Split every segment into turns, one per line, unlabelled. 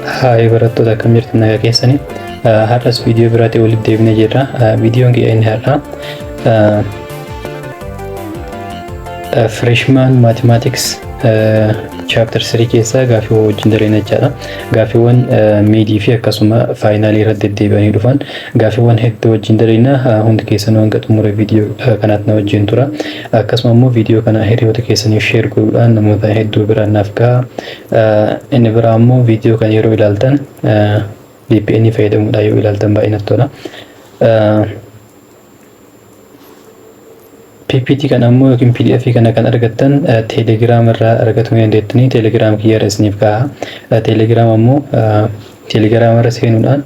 Hai barattoota akkam jirtu nagaa keessanii. Har'as viidiyoo biraatii walitti deebinee jirra. Viidiyoon inni har'aa freshman mathematics chapter 3 keessaa gaafiiwwan wajjin dareen jechaadha. Gaafiiwwan miidii fi akkasuma faayinaalii irratti deddeebi'anii dhufan gaafiiwwan hedduu wajjin dareena hundi keessanuu hanga xumura viidiyoo kanaatti na wajjin tura. Akkasuma immoo viidiyoo kana hiriyoota keessaniif sheer godhuudhaan namoota hedduu biraan naaf gahaa. Inni biraa immoo viidiyoo kana yeroo ilaaltan VPN fayyadamuudhaan yoo ilaaltan baay'ee natti tola. PPT kan ammoo yookiin PDF kana kan argattan Telegram irraa argachuu dandeettanii. Telegram kiyya isiniif kaa'aa. Telegram ammoo Telegram irra seenuudhaan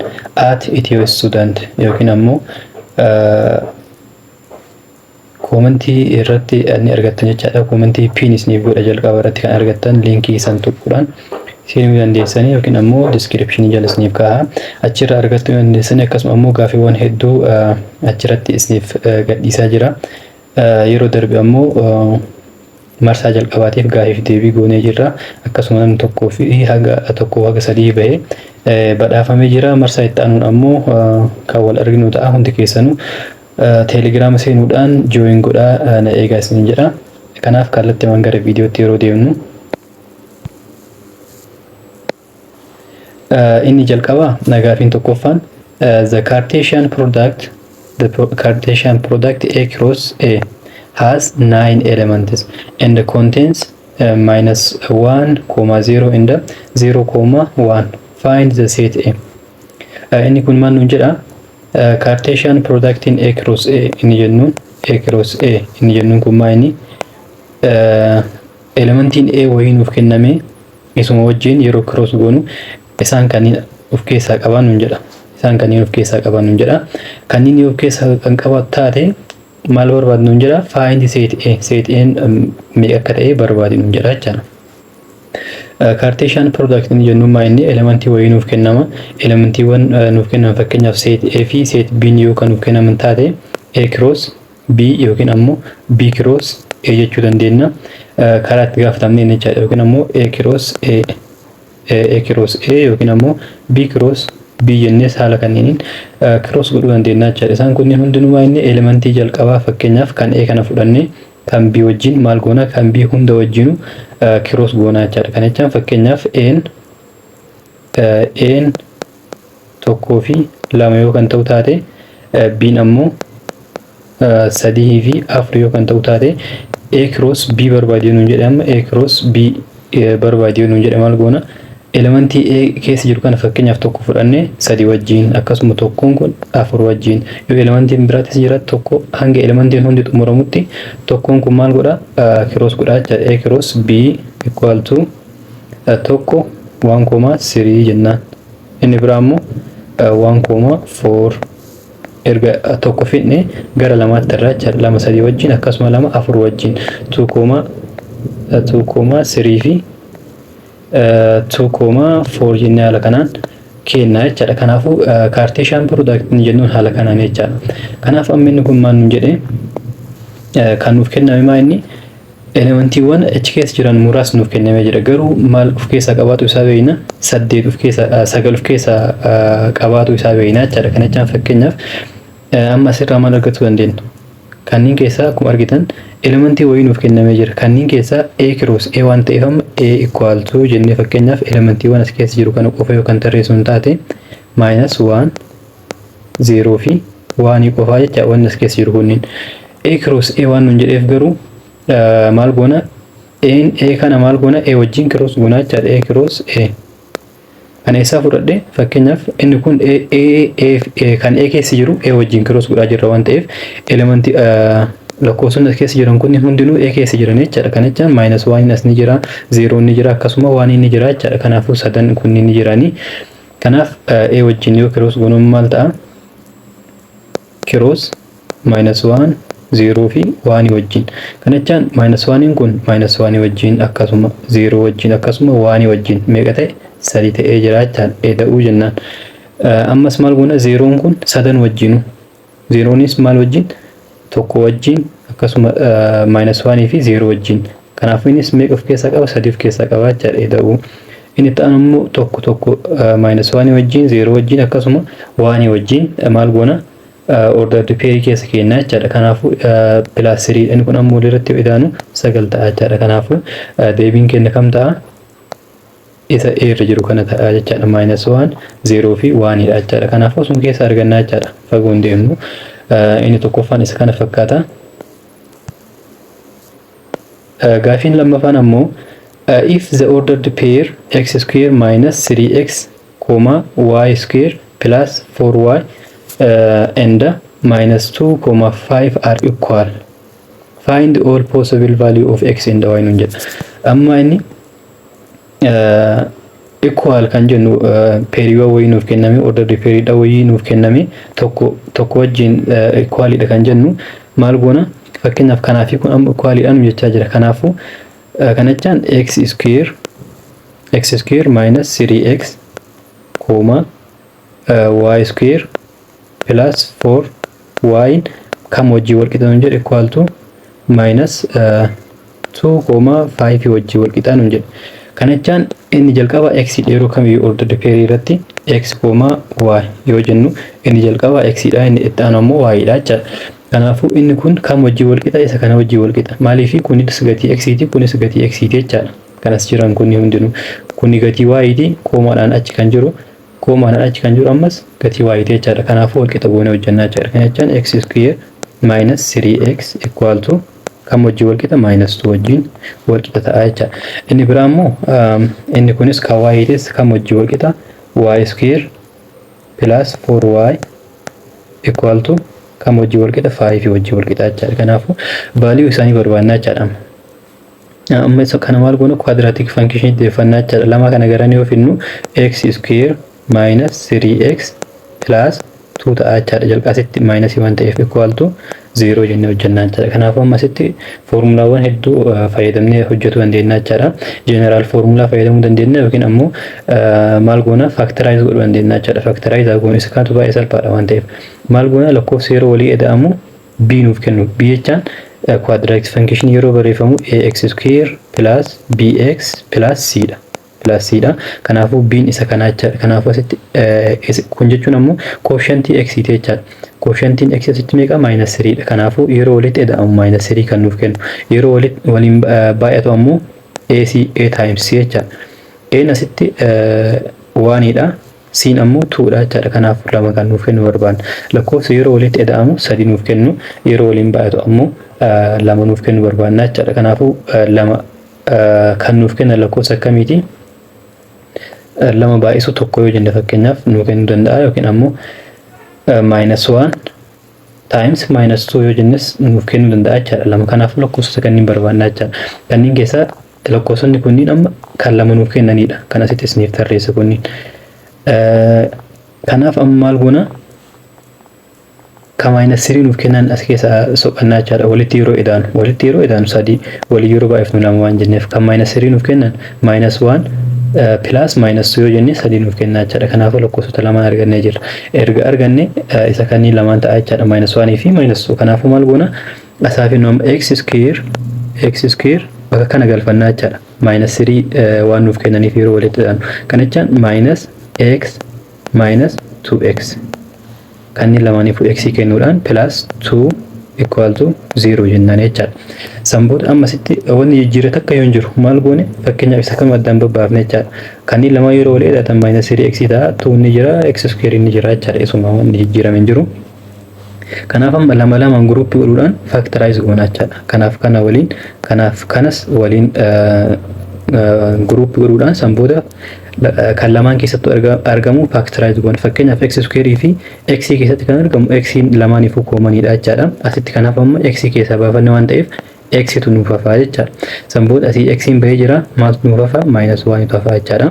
@Ethio student yookiin ammoo komentii irratti ni argattan jechaadha. Komentii pin isiniif godha jalqaba irratti kan argattan linkii san tuquudhaan seenuu dandeessanii yookiin ammoo description jala isiniif kaa'aa. Achirraa argachuu dandeessanii. Akkasuma ammoo gaafiiwwan hedduu achirratti isiniif gadhiisaa jira. Yeroo darbe ammoo marsaa jalqabaatiif gaafiif deebii goonee jirra. Akkasuma namni tokkoo fi haga sadii bahee badhaafamee jira. Marsaa itti aanuun ammoo kan wal arginu ta'a. Hundi keessanuu Telegram seenuudhaan join godhaa na eegaa isiniin jedha. Kanaaf kallattiimaan gara viidiyootti yeroo deemnu inni jalqabaa gaafiin tokkoffaan the Cartesian product A cross A has 9 elements and contains -1, 0 and 0,1. Find the set A. Inni kun maal nuun jedha? Cartesian product in A cross A inni jennuun A cross A inni jennuun kun maa inni elementiin A wayii nuuf kenname isuma wajjin yeroo cross goonu isaan kanneen of keessaa qaban nuun jedha. Isaan kanneen of keessaa qaban nuun jedha. Kanneen of keessaa kan qabaatu taate maal barbaadu nuun jedha? Find set A. Set A meeqa akka ta'e barbaadi nuun jedha jechaadha. Cartesian product inni jennuun maa inni elementii wayii nuuf kennama. Elementiiwwan nuuf kennaman fakkeenyaaf set A fi set B yoo kan nuuf kennaman taate A cross B yookiin ammoo B cross A jechuu dandeenya. Karaa itti gaafatamne jechaadha yookiin ammoo A cross A yookiin ammoo B cross B jennees haala kanneeniin cross godhuu dandeenya jechaadha. Isaan kunniin hundinuu inni elementii jalqabaa fakkeenyaaf kan A kana fudhannee kan B wajjin maal goona kan B hunda wajjinu cross goona jechaadha. Kana jechaan fakkeenyaaf N tokkoo fi lama yoo kan ta'u taate B'n ammoo sadii fi afur yoo kan ta'u taate A cross B barbaadee nuun jedhama. A cross B barbaadee nuun jedhama maal goona elementii A keessa jiru kana fakkeenyaaf tokko fudhannee sadii wajjin akkasuma tokkoon kun afur wajjin yoo elementiin biraatis jira tokko hanga elementiin hundi xumuramutti tokkoon kun maal godha cross godha jechaadha. A cross B equal to tokko 1,3 jennaan. Inni biraa immoo 1,4 erga tokko fidne gara lamaatti irraa jechaadha. Lama sadii wajjin akkasuma lama afur wajjin 2,3 fi 2,4 jennee haala kanaan kenna jechaadha. Kanaafuu Cartesian product ni jennuun haala kanaan jechaadha. Kanaaf amma inni kun maal nuun jedhee kan nuuf kenname maa inni elementiiwwan achi keessa jiran muraas nuuf kennamee jira. Garuu maal of keessaa qabaatu isaa beeyna 8 of keessaa 9 of keessaa qabaatu isaa beeyna jechaadha. Kana jechaan fakkeenyaaf amma asirraa maal argachuu dandeenya? Kanneen keessaa akkuma argitan elementii wayii nuuf kennamee jira. Kanneen keessaa A cross A waan ta'eef amma A equal to jennee fakkeenyaaf elementiiwwan as keessa jiru kana qofa yookaan tarreessuun taate -1, 0 fi 1 qofaa jecha waan as keessa jiru kunniin. A cross A waan nuun jedheef garuu maal goona A kana maal goona A wajjin cross goona jechaadha. A cross A kana isaa fudhadhe fakkeenyaaf inni kun kan A keessa jiru A wajjin cross godhaa jirra waan ta'eef elementii lakkoofsonni as keessa jiran kunniin hundinuu A keessa jiran jechaadha. Kana jechaan -1 as ni jira, 0 ni jira, akkasuma 1 ni jira jechaadha. Kanaafuu sadan kunniin ni jirani. Kanaaf A wajjin yoo cross goonuun maal ta'a? Cross -1, 0 fi 1 wajjin. Kana jechaan -1 kun -1 wajjin akkasuma 0 wajjin akkasuma 1 wajjin meeqa ta'e? 3 ta'ee jira jechaadha. Eda'uu jennaan. Ammas maal goona 0 kun sadan wajjinu. 0nis maal wajjin? Tokko wajjin akkasuma -1 fi 0 wajjin. Kanaafuu innis meeqa of keessaa qaba? 3 of keessaa qaba jechaadha. Eda'uu inni ta'an immoo tokko minus 1 wajjin 0 wajjin akkasuma 1 wajjin maal goona ordered pair keessa keenna jechaadha. Kanaafuu plus 3 inni kun ammoo irratti idaanu 9 ta'a jechaadha. Kanaafuu deebiin keenya kam ta'a? Isa irra jiru kana ta'a jechaadha. minus 1 0 fi 1 dha jechaadha. Kanaafuu sun keessa argannaa jechaadha. Fagoon deemnu inni tokkoffaan isa kana fakkaata. Gaafiin lammaffaan ammoo if the ordered pair x square minus 3x comma y square plus 4y and minus 2 comma 5 are equal, find all possible value of x and y nun jedha. Amma inni equal kan jennu pairiiwwan wayii nuuf kenname, ordered pairiidha wayii nuuf kenname tokko wajjin equalidha kan jennu maal goona? Fakkeenyaaf kanaafi kun amma equalidhaan jechaa jira. Kanaafuu kanachaan x square minus 3x comma y square plus 4y kam wajjii wal qixa nun jedhe equal to minus 2 comma 5 wajjii wal qixa nun jedhe. Kanachaan inni jalqaba x dheeroo kamiyyuu ordered pair irratti x comma y yoo jennu inni jalqaba x dha, inni itti aanu ammoo y dha jechuudha. Kanaafuu inni kun kam wajjii wal qixa? Isa kana wajjii wal qixa. Maaliif kunis gatii x ti, kunis gatii x ti jechaadha. Kanas jiran kunni hundinuu kunni gatii y ti, koomaadhaan achi kan jiru ammas gatii y ti jechaadha. Kanaafuu wal qixa goone hojjannaa jechaadha. Kanachaan x square minus 3x equal to kam wajjii wal qixa? minus 2 wajjin wal qixa ta'a jechaadha. Inni biraa immoo inni kunis kan y tis kam wajjii wal qixa? y square plus 4y equal to kam wajjii wal qixa? 5 wajjii wal qixa jechaadha. Kanaafuu value isaanii barbaannaa jechaadha. Amma isa kana maal goona? quadratic function deeffannaa jechaadha. Lama kana garanii yoo finnu x square minus 3x plus 2 ta'a jechaadha. Jalqaasitti minus 1 ta'eef equal to 0 jennee hojjannaa jechaadha. Kanaafuu amma asitti foormulaawwan hedduu fayyadamnee hojjetuu dandeenya jechaadha. General formula fayyadamuu dandeenya yookiin ammoo maal goona? factorize godhuu dandeenya jechaadha. Factorize goone isa kanatu baay'ee salphaadha waan ta'eef maal goona? lakkoofsa yeroo walii eda'amu b nuuf kennu. B jechaan quadratic function yeroo barreeffamu ax square plus bx plus c dha. Kanaafuu b'n isa kanaa jechaadha. Kanaafuu asitti kun jechuun ammoo quotient x ti jechaadha. Quotient x asitti meeqa? minus 3 dha. Kanaafuu yeroo walitti eda'amu minus 3 kan nuuf kennu. Yeroo waliin baay'atu ammoo a times c jechaadha. A'n asitti 1 dha. C'n ammoo 2 dha jechaadha. Kanaafuu lama kan nuuf kennu barbaanna. Lakkoofsa yeroo walitti eda'amu 3 nuuf kennu, yeroo waliin baay'atu ammoo 2 nuuf kennu barbaanna jechaadha. Kanaafuu lama kan nuuf kenna lakkoofsa akkamiiti? Lama baay'isu tokko yoo jenne fakkeenyaaf nuuf kennuu danda'a, yookiin ammoo minus 1 times minus 2 yoo jennes nuuf kennuu danda'a jechaadha. Lama kanaafuu lakkoofsota kanneen barbaannaa jechaadha. Kanneen keessaa lakkoofsonni kunniin amma kan lama nuuf kennanidha. Kan asitti isiniif tarreessa kunniin. Kanaaf amma maal goona? Ka minus 3 nuuf kennan as keessa soqannaa jechaadha. Walitti yeroo edaanu 3 walii yeroo baay'ifnu 2 waan jenneef kan minus 3 nuuf kennan minus 1 plus minus 2 yoo jenne 3 nuuf kennaa jechaadha. Kanaafuu lakkoofsota lamaan argannee jirra. Erga arganne isa kanneen lamaan ta'a jechaadha. minus 1 fi minus 2. Kanaafuu maal goona? Asaafinnu amma x square bakka kana galfannaa jechaadha. minus 3 waan nuuf kennaniif yeroo walitti edaanu. Kanachaan minus x minus 2x kanneen lamaaniifuu x kennuudhaan plus 2 equal to 0 jennaan jechaadha. Sanboota ammasitti wanni jijjiirrata akka yoo hin jiru maal goone? Fakkeenyaaf isa kam addaan babbaafne jechaadha. Kanneen lama yeroo wal edatan minus 3x ta'a, 2 ni jira, x square ni jira jechaadha. Isuma wanni jijjiirame hin jiru. Kanaaf amma lamaan guruppii godhuudhaan factorize goona jechaadha. Kanaaf kana waliin, kanaaf kanas waliin guruppii godhuudhaan sanboota kan lamaan keessatti argamu factorize goona. Fakkeenyaaf x square fi x keessatti kan argamu x lamaaniifuu koomanidha jechaadha. Asitti kanaaf amma x keessaa baafanne waan ta'eef x tu nuuf hafaa jechaadha. Sanboota asii x bahee jira, maaltu nuuf hafaa? minus 1 tu hafaa jechaadha.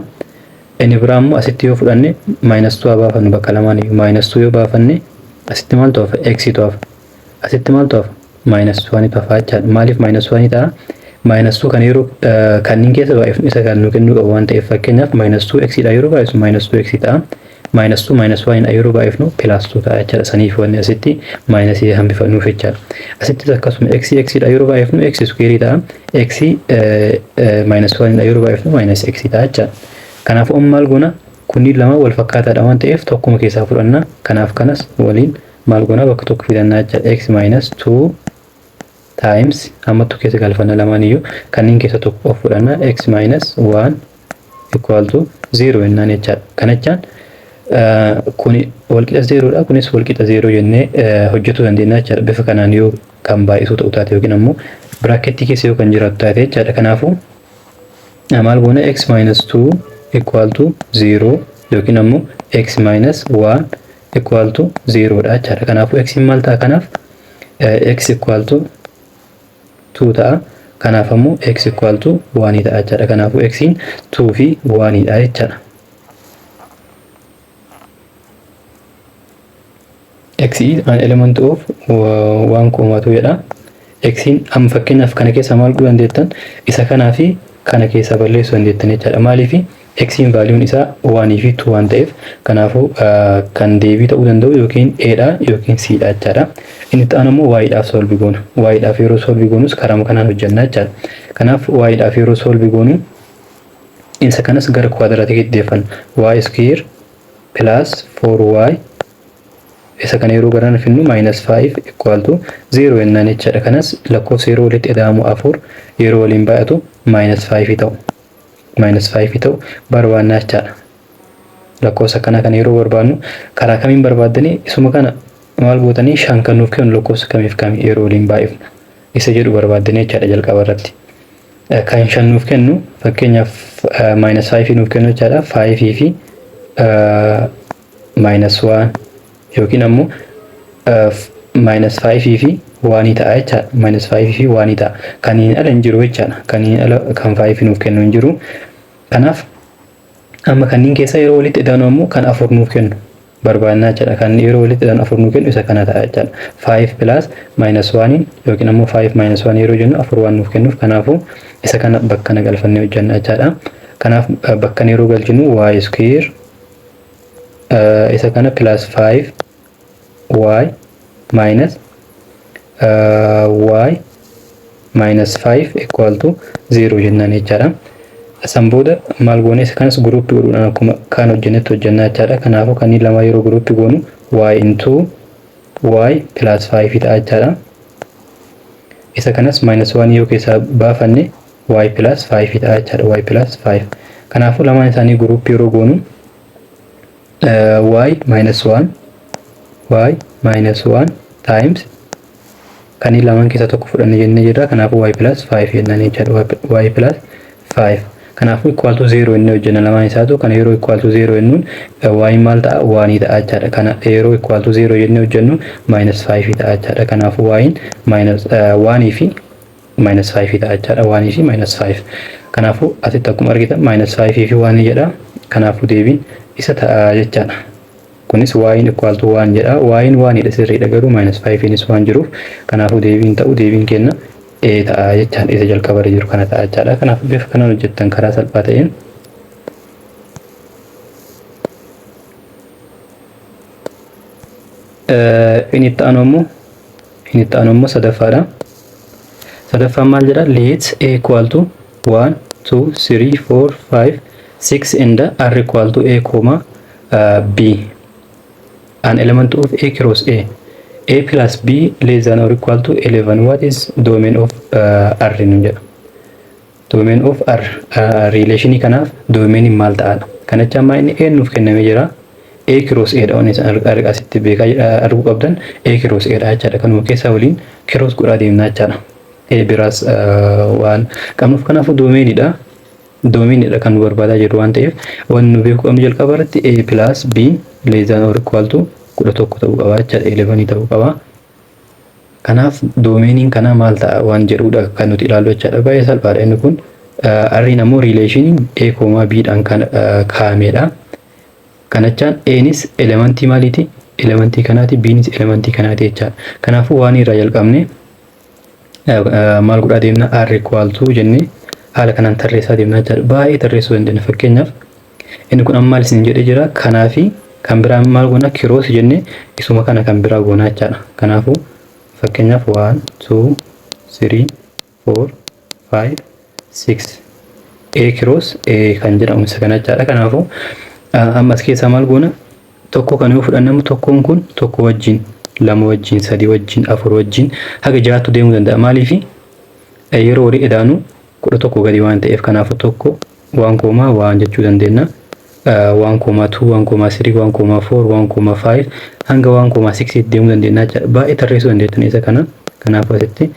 Inni biraa immoo asitti yoo fudhanne minus 2 baafannu bakka lamaaniif minus 2 yoo baafanne asitti maaltu hafa? x tu hafa. Asitti maaltu hafa? minus 1 tu hafaa jechaadha. Maaliif minus 1 ta'a? minus 2 kan yeroo kanneen keessa baay'ifnu isa kan nu kennuu qabu waan ta'eef fakkeenyaaf minus 2 x dha yeroo baay'isu minus 2 x ta'a. minus 2 minus 1 dha yeroo baay'ifnu plus 2 ta'a jechaadha. Saniif wanni asitti minus hambifannuuf jechaadha. Asittis akkasuma x dha yeroo baay'ifnu x square ta'a. x minus 1 dha yeroo baay'ifnu minus x ta'a jechaadha. Kanaaf maal goona kunniin lama wal fakkaataadha waan ta'eef tokkuma keessaa fudhanna. Kanaaf kanas waliin maal goona bakka tokko fidannaa jechuudha. X minus 2 times hammatu keessa galfanna lamaan iyyuu kanneen keessa tokko of fudhanna. X minus 1 equal to 0 jennaan jechuudha. Kana jechaan kuni walqixa 0 dha, kunis walqixa 0 jennee hojjetuu dandeenya jechuudha. Bifa kanaan yoo kan baay'isuu ta'u taate yookiin ammoo biraaketii keessa yoo kan jiraatu taate jechuudha. Kanaafuu maal goona x minus 2 equal to 0 yookiin ammoo x minus 1 equal to 0 dha jechuudha. Kanaafuu x maal ta'a kanaaf x equal to 2 ta'a. Kanaaf ammoo x equal to 1 ta'a jechuudha. Kanaafuu x 2 fi 1 dha jechuudha. X is an element of 1,2 jedha. X amma fakkeenyaaf kana keessa maal godhuu dandeettan isa kanaa fi kana keessa balleessuu dandeettan jechuudha. Maaliif x vaaliuun isaa 1 fi 2 waan ta'eef kanaafuu kan deebii ta'uu danda'u yookiin a dha yookiin c dha jechuudha. Inni ta'an ammoo y dhaaf solve goona. Y dhaaf yeroo solve goonus karaa kanaan hojjenna jechuudha. Kanaaf y dhaaf yeroo solve goonu isa kanas gara kwaadiraatiitti deeffanna. Y square plus 4y isa kana yeroo garaan finnu minus 5 equal to 0 jennaan jechuudha. Kanas lakkoofsa yeroo walitti ida'amu 4 yeroo waliin baay'atu minus 5 ta'u. Minus 5 ta'u barbaannaa jechuudha. Lakkoofsa kana yeroo barbaannu karaa kamiin barbaaddanii isuma kana maal gootanii shan kan nuuf kennu lakkoofsa kamiif kami yeroo waliin baay'ifnu isa jedhu barbaaddanii jechuudha jalqaba irratti. Kan shan nuuf kennu fakkeenyaaf minus 5 nuuf kennu jechuudha. 5 fi minus 1 yookiin ammoo minus 5 fi 1 ta'a jechuudha. Minus 5 fi 1 ta'a. Kaniin ala hin jiru jechuudha. Kaniin ala kan 5 nuuf kennu hin jiru. Kanaaf amma kanneen keessa yeroo walitti ida'anu ammoo kan 4 nuuf kennu barbaannaa jechuudha. Kan yeroo walitti ida'anu 4 nuuf kennu isa kana ta'a jechuudha. 5 plus minus 1 yookiin ammoo 5 minus 1 yeroo jennu 4 waan nuuf kennuuf kanaafuu isa kana bakka na galfannee hojjenna jechuudha. Kanaaf bakka yeroo galchinu y square isa kana plus 5 y minus y minus 5 equal to 0 jennaan jechuudha. San booda maal goone isa kanas guruuppii godhuudhaan akkuma kaan hojjennetti hojjennaa jechuudha. Kanaafuu kanneen lama yeroo guruuppii goonu y into y plus 5 ta'a jechuudha. Isa kanas minus 1 yoo keessaa baafanne y plus 5 ta'a jechuudha. Y plus 5. Kanaafuu lamaan isaanii guruuppii yeroo goonu y minus 1 y minus 1 times kanneen lamaan keessa tokko fudhanne jennee jirra. Kanaafuu y plus 5 jennaan jechuudha. Y plus 5. Kanaafuu equal to 0 jennee hojjenna lamaan isaatu. Kana yeroo equal to 0 jennuun y maal ta'a 1 ta'a jechuudha. Kana yeroo equal to 0 jennee hojjennu minus 5 ta'a jechuudha. Kanaafuu y minus 1 fi minus 5 ta'a jechuudha. 1 fi minus 5. Kanaafuu asitti akkuma argitan minus 5 fi 1 jedha. Kanaafuu deebiin isa ta'a jechuudha. Kunis y equal to 1 jedha. Y 1 dha sirriidha garuu minus 5 nis waan jiruuf kanaafuu deebiin ta'u deebiin kenna a ta'a jechuudha. Isa jalqaba irra jiru kana ta'a jechuudha. Kanaaf bifa kanaan hojjettan karaa salphaa ta'een inni itti aanu ammoo sadaffaadha. Sadaffaan maal jedha? Let a equal to 1 2 3 4 5 6 and r equal to a comma b. An element of a cross a plus b less than or equal to 11. What is domain of r nun jedha. Domain of r relation kanaaf domain maal ta'ala. Kana jechuun inni a nuuf kennamee jira. A cross a dha. Onis asitti beekaa arguu qabdan a cross a dha jechuudha. Kanuma keessa waliin cross godhaa deemnaa jechuudha. A biraas waan qabnuuf kanaafuu domain dha. Domain dha kan nu barbaadaa jiru waan ta'eef waan nu beekuu qabnu jalqaba irratti a plus b less than or equal to 11 ta'uu qaba jechuudha. 11 ta'uu qaba. Kanaaf domainiin kana maal ta'a waan jedhudha kan nuti ilaallu jechuudha. Baay'ee salphaadha inni kun. R'n ammoo relation a comma b dhaan kan kaa'amedha. Kana jechaan anis elementii maaliiti? Elementii kanaati. B'nis elementii kanaati jechuudha. Kanaafuu waan irraa jalqabne maal godhaa deemna? R equal to jennee haala kanaan tarreessaa deemnaa jechuudha. Baay'ee tarreessuu dandeenya. Fakkeenyaaf inni kun amma maal isin jedhee jira? Kanaafi kan biraa maal goona? Kiroos jennee isuma kana kan biraa goonaa jechuudha. Kanaafuu fakkeenyaaf 1 2 3 4 5 6 A cross A kan jedhamu isa kana jechaadha. Kanaafuu ammas keessaa maal goona tokko kan yoo fudhannamu tokkoon kun tokko wajjin lama wajjin sadii wajjin afur wajjin haga jaatu deemuu danda'a. Maaliif yeroo walii edaanu 11 gadi waan ta'eef kanaafuu tokko 1,1 jechuu dandeenya. 1,2 1,3 1,4 1,5 hanga 1,6 deemuu dandeenya jechaadha. Baay'ee tarreessuu dandeettan isa kana. Kanaafuu asitti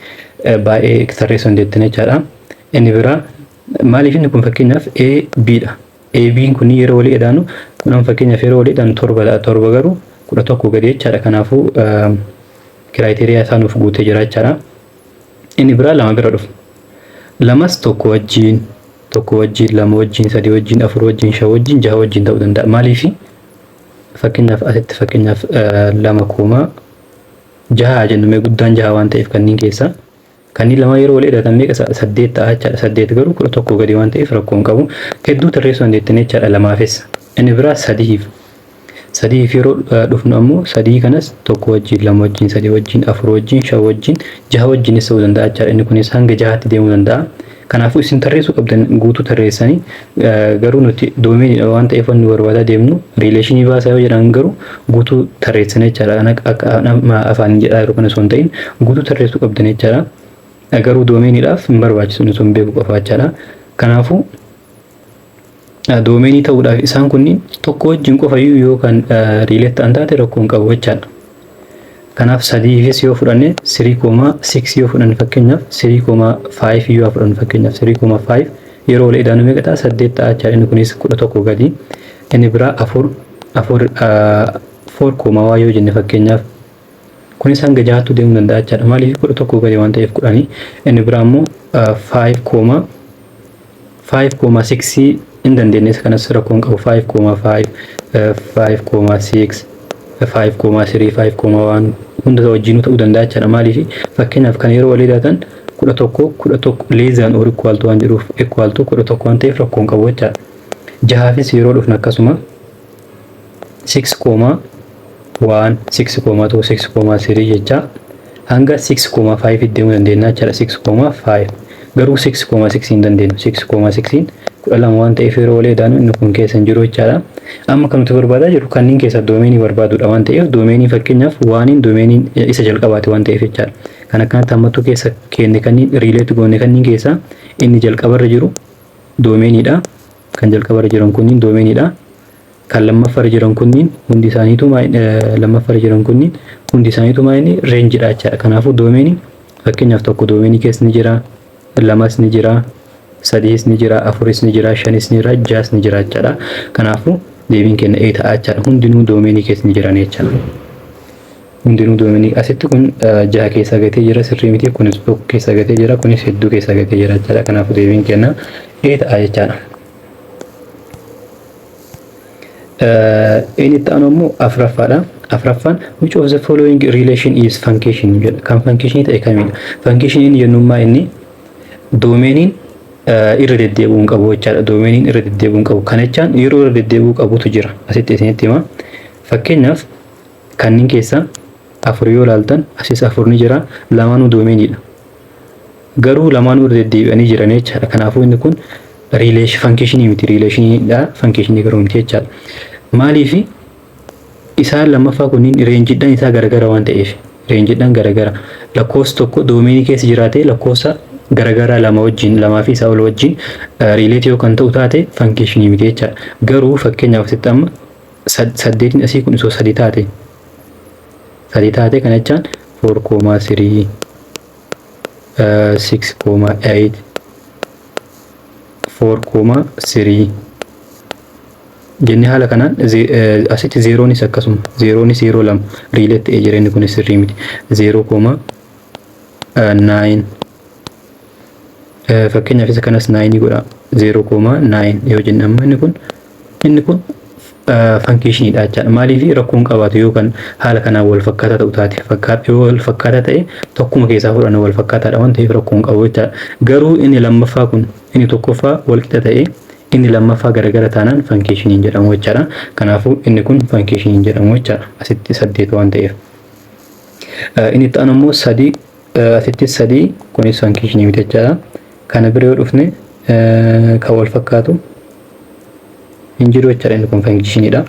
baay'ee tarreessuu dandeettan jechaadha. Inni biraa maaliif inni kun fakkeenyaaf A B dha. A B kun yeroo walii edaanu kun fakkeenyaaf yeroo walii edaanu 7 garuu 11 gadi jechaadha. Kanaafuu kiraayiteriyaa isaa nuuf guutee jira jechaadha. Inni biraa lama bira dhufu. Lamas tokko wajjin lama wajjin sadii wajjin afur wajjin shan wajjin jaha wajjin ta'uu danda'a. Maaliif fakkeenyaaf asitti fakkeenyaaf 2,6 jennumee guddaan jaha waan ta'eef kanneen keessaa kanneen lama yeroo wal edatan meeqa 8 ta'a jechaadha. 8 garuu 11 gadi waan ta'eef rakkoo hin qabu. Hedduu tarreessuu dandeettan jechaadha lamaafis. Inni biraa sadiif yeroo dhufnu ammoo sadii kanas tokko wajjin lama wajjin sadii wajjin afur wajjin shan wajjin jaha wajjinis ta'uu danda'a jechaadha. Inni kunis hanga jahaatti deemuu danda'a. Kanaafuu isin tarreessuu qabdan guutuu tarreessanii garuu nuti doomeenidha waan ta'eef wanni barbaadaa deemnu riileeshinii baasaa yoo jedhan garuu guutuu tarreessanii jechaadha. Akka afaan jedhaa yeroo kana osoo hin ta'in guutuu tarreessuu qabdan jechaadha. Garuu doomeenidhaaf hin barbaachisu nuti sun beekuu qofa jechaadha. Kanaafuu doomeenii ta'uudhaaf isaan kunniin tokko wajjin qofayyuu yookaan riileet ta'an taate rakkoo hin qabu jechaadha. Kanaaf sadiifis yoo fudhanne 3,6 yoo fudhanne fakkeenyaaf 3,5 yoo fudhanne fakkeenyaaf 3,5 yeroo wal edaanu meeqa ta'a 8 ta'a jechaadha. Inni kunis 11 gadi. Inni biraa 4,1 yoo jenne fakkeenyaaf kunis hanga jahattu deemuu danda'a jechaadha. Maaliif 11 gadi waan ta'eef 10. Inni biraa immoo 5,6 in dandeenye kanas rakkoo hin qabu. 5,5 5,6 5,3 5,1 hunda wajjin ta'uu danda'a jechaadha. Maaliif fakkeenyaaf kan yeroo wal edatan 11 leezaan or equal to waan jedhuuf equal to 11 waan ta'eef rakkoo hin qabu jechaadha. Jahaafis yeroo dhufna akkasuma 6,1 6,2 6,3 jecha hanga 6,5 deemuu dandeenya jechaadha. 6,5 garuu 6,6 hin dandeenyu. 6,6 12 waan ta'eef yeroo wal edaanu inni kun keessa hin jiru jechaadha. Amma kan nuti barbaadaa jiru kanneen keessa doomeenii barbaadudha waan ta'eef doomeenii fakkeenyaaf waaniin doomeenii isa jalqabaati waan ta'eef jechaadha. Kan akkanatti hammattuu keessa kenne kanneen riileet goone kanneen keessa inni jalqabarra jiru doomeenidha. Kan jalqabarra jiran kunniin doomeenidha. Kan lammaffarra jiran kunniin hundi isaaniitu lammaffarra jiran kunniin hundi isaaniitu maayini reenjidha jechaadha. Kanaafuu doomeenii fakkeenyaaf tokko doomeenii keessa ni jira, lamas ni jira, sadiis ni jira, afuris ni jira, shanis ni jira, jaas ni jira jechaadha. Kanaafuu deebiin kenna A ta'a jechaadha. Hundinuu doomeenii keessa ni jiran jechaadha. Hundinuu doomeenii asitti kun jaha keessa gatee jira sirrii miti, kunis tokko keessa gatee jira, kunis hedduu keessa gatee jira jechaadha. Kanaafuu deebiin kenna A ta'a jechaadha. Inni itti aanu immoo afuraffaadha. Afuraffaan which of the following relation is function jedha. Kan function ta'e kamidha? Function inni jennummaa inni doomeeniin irra deddeebi'uu qabu jechaadha. Doomeeniin irra deddeebi'uu qabu. Kana jechaan yeroo irra deddeebi'uu qabutu jira. Asitti isinitti hima. Fakkeenyaaf kanneen keessa afur yoo ilaaltan asis afur ni jira. Lamaanuu doomeenidha. Garuu lamaanuu irra deddeebi'anii jiran jechaadha. Kanaafuu inni kun function miti. Relationidha. Function garuu miti jechaadha. Maaliif isaan lammaffaa kunniin reenjidhaan isaa garagara waan ta'eef reenjidhaan garagara lakkoofsa tokko doomeenii keessa jiraate lakkoofsa garagaraa lama wajjin lamaa fi isaa ol wajjin riileet yoo kan ta'u taate function miti jechaadha. Garuu fakkeenyaaf asitti amma 8 asii kun isoo 3 taate kana jechaan 4,3 6,8 4,3 jenne haala kanaan asitti zeeroonis akkasuma zeeroonis yeroo lama riileet ta'ee jira. Inni kunis sirrii miti. 0,9 fakkeenyaaf isa kanas 9 godha 0,9 yoo jenne amma inni kun function-idha jechaadha. Maaliif rakkoon qabaatu yookaan haala kanaan wal fakkaataa ta'u taate yoo wal fakkaataa ta'e tokkuma keessaa fudhanna wal fakkaataadha waan ta'eef rakkoon qabu jechaadha. Garuu inni lammaffaa kun inni tokkoffaa wal qixa ta'e inni lammaffaa garagara taanaan function jedhamu jechaadha. Kanaafuu inni kun function jedhamu jechaadha. Asitti 8 waan ta'eef. Inni ta'an immoo 3 asitti 3 kunis function miti jechaadha. Kana bira yoo dhufne kan wal fakkaatu hin jiru jechaadha. Inni kun fankishiniidha.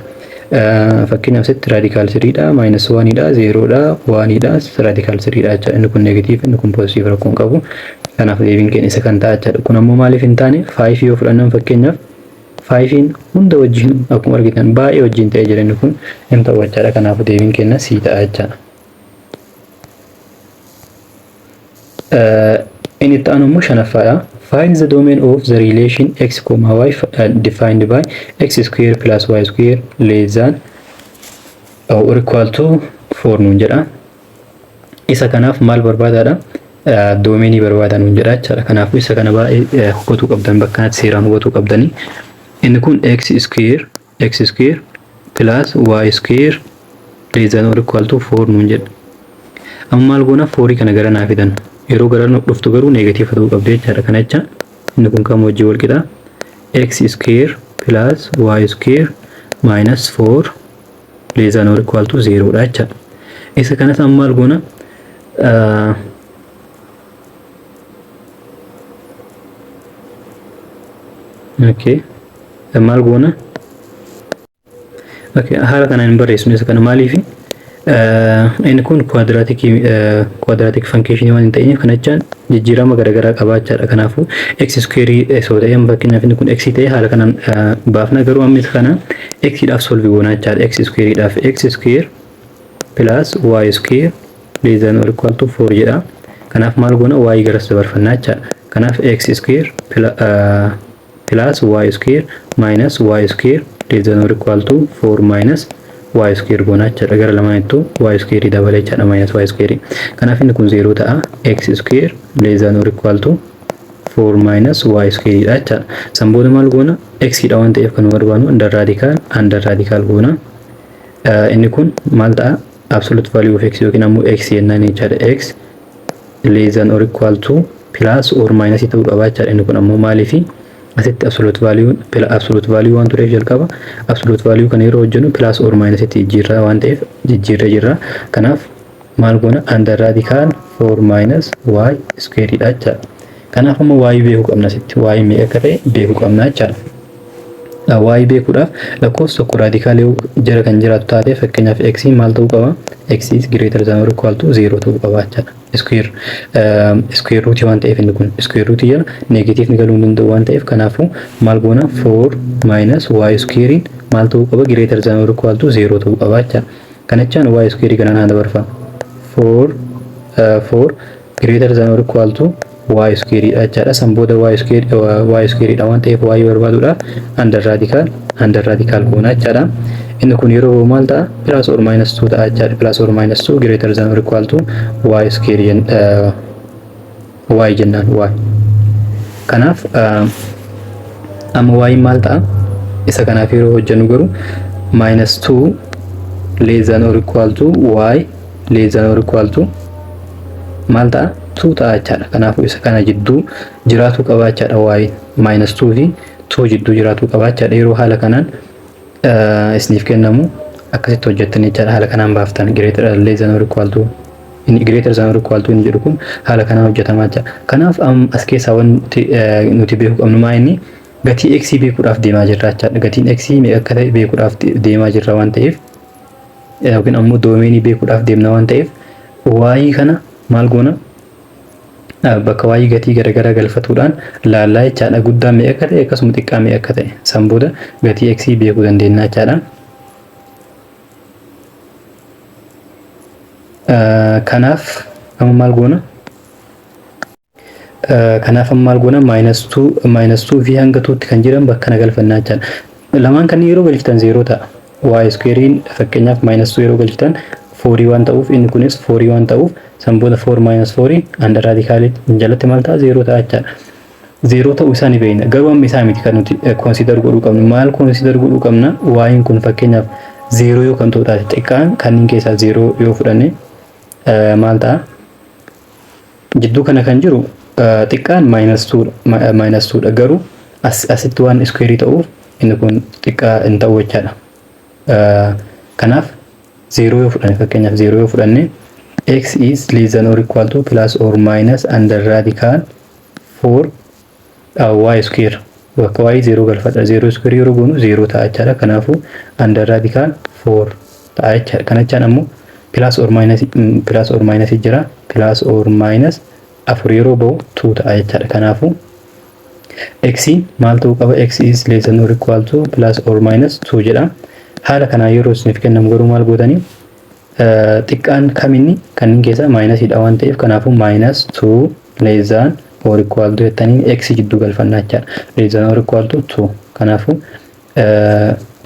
Fakkeenyaaf asitti raadikaal 3dha, maayinus 1dha, 0dha, 1dha, raadikaal 3dha jechaadha. Inni kun neegatiif, inni kun poozitiif rakkoon qabu. Kanaaf deebiin keenya isa kan ta'a jechaadha. Kun ammoo maaliif hin taane 5 yoo fudhannan fakkeenyaaf 5 hunda wajjin akkuma argitan baay'ee wajjin ta'ee jira. Inni kun hin ta'u jechaadha. Kanaaf deebiin keenya C ta'a jechaadha. Inni itti aanu immoo shanaffaadha. Find the domain of the relation x, y defined by x square plus y square less than or equal to 4 nuun jedha. Isa kanaaf maal barbaadaadha? Domainii barbaada nuun jedha jechaadha. Kanaafuu isa kana baay'ee hubatuu qabdan, bakka kanatti seeraan hubatuu qabdanii. Inni kun x square plus y square less than or equal to 4 nuun jedha. Amma maal goona? 4 kana gara naa fidan. Yeroo gara dhuftu garuu neegatiifa ta'uu qabdi jechaadha. Kana jecha inni kun kam wajjin wal qixa? X square plus y square minus 4 less than or equal to 0 dha jechaadha. Isa kanas amma maal goona? Maal goona? Haala kanaan hin barreessinu. Isa kana maaliifi? Inni kun quadratic function waan hin ta'eef kana jechaan jijjiirama garagaraa qabaachaadha. Kanaafuu x square osoo ta'ee fakkeenyaaf inni kun x ta'ee haala kanaan baafna. Garuu amma isa kana x dhaaf solve goonaa jechaadha. X square dhaaf x square plus y square less than or equal to 4 jedha. Kanaaf maal goona? Y garas dabarfannaa jechaadha. Kanaaf x square plus y square minus y square less than or equal to 4 minus y square goona jechaadha. Gara lamaanittuu y square dabalee jechaadha, minus y square. Kanaaf inni kun 0 ta'a. X square less than or equal to 4 minus y square dha jechaadha. San booda maal goona? X dha waan ta'eef kan barbaannu under radical goona. Inni kun maal ta'a? Absolute value of x yookiin ammoo x jennaan jechaadha. X less than or equal to plus or minus ta'uu qaba jechaadha. Inni kun ammoo maaliifi? Asitti absolute value waan tureef jalqaba absolute value kan yeroo hojjennu plus or minus itti jijjiirraa waan ta'eef jijjiirra jirra. Kanaaf maal goona? Under radical 4 minus y square dha jechaadha. Kanaaf amma y beekuu qabna. Asitti y meeqa akka ta'e beekuu qabna jechaadha. Y beekuudhaaf lakkoofsa tokko raadikaalee jara kan jiraatu taate fakkeenyaaf x maal ta'uu qaba? X is greater than or equal to 0 ta'uu qaba jechaadha. Square root waan ta'eef inni kun square root jala negative ni galuu danda'u waan ta'eef kanaafuu maal goona? 4 minus y square maal ta'uu qaba? Greater than or equal to 0 ta'uu qaba jechaadha. Kana jechaan y square kanaan haa dabarfa. 4 greater than or equal to y square dha jechaadha. San booda y square dha waan ta'eef y barbaaduudhaaf under radical goona jechaadha. Inni kun yeroo maal ta'a? Plus or minus 2 ta'a jechaadha. Plus or minus 2 greater than or equal to y square y jennaan y. Kanaaf amma y maal ta'a? Isa kanaaf yeroo hojjennu garuu minus 2 less than or equal to y less than or equal to maal ta'a? 2 ta'a jechaadha. Kanaafuu isa kana jidduu jiraatu qaba jechaadha. Y minus 2 fi 2 jidduu jiraatu qaba jechaadha. Yeroo haala kanaan isiniif kennamu akkasitti hojjettan jechaadha. Haala kanaan baaftan greater less than or equal to inni greater than or equal to inni jedhu kun haala kanaan hojjetamaa jecha. Kanaaf as keessaa wanti nuti beekuu qabnu maa inni gatii x beekuudhaaf deemaa jirra jechaadha. Gatiin x meeqa akka ta'e beekuudhaaf deemaa jirra waan ta'eef yookiin ammoo doomeenii beekuudhaaf deemna waan ta'eef y kana maal goona? Bakka y gatii garagaraa galfatuudhaan laallaa jechaadha. Guddaa meeqa akka ta'e akkasuma xiqqaa meeqa akka ta'e san booda gatii x beekuu dandeenya jechaadha. Kanaaf amma maal goona? minus 2 fi hanga 2tti kan jiran bakka kana galfannaa jechaadha. Lamaan kan yeroo galchitan 0 ta'a. Y square fakkeenyaaf minus 2 yeroo galchitan 4 waan ta'uuf inni kunis 4 waan ta'uuf san booda 4 minus 4 under radical jalatti maal ta'a? 0 ta'a jechaadha. 0 ta'uu isaa ni beekna. Garuu amma isaa miti kan nuti consider godhuu qabnu. Maal consider godhuu qabna? Y'n kun fakkeenyaaf 0 yoo kan ta'u taate xiqqaan kanneen keessaa 0 yoo fudhanne maal ta'a? Jidduu kana kan jiru xiqqaan minus 2 dha. Garuu asitti waan square ta'uuf inni kun xiqqaa hin ta'u jechaadha. Kanaaf 0 yoo fudhanne fakkeenyaaf 0 yoo fudhanne x is less than or equal to plus or minus under radical 4 y square bakka y 0 galfadha 0 square yeroo goonu 0 ta'a jechaadha. Kanaafuu under radical 4 ta'a jechaadha. Kana jechaan ammoo plus or minus jira plus or minus afur yeroo bahu 2 ta'a jechaadha. Kanaafuu x maal ta'uu qaba? X is less than or equal to plus or minus 2 jedha. Haala kanaa yeroo isiniif kennamu garuu maal gootanii xiqqaan kaminni kanneen keessa minus dha waan ta'eef kanaafuu minus 2 less than or equal to jettanii x jidduu galfannaa jechaadha. Less than or equal to 2 kanaafuu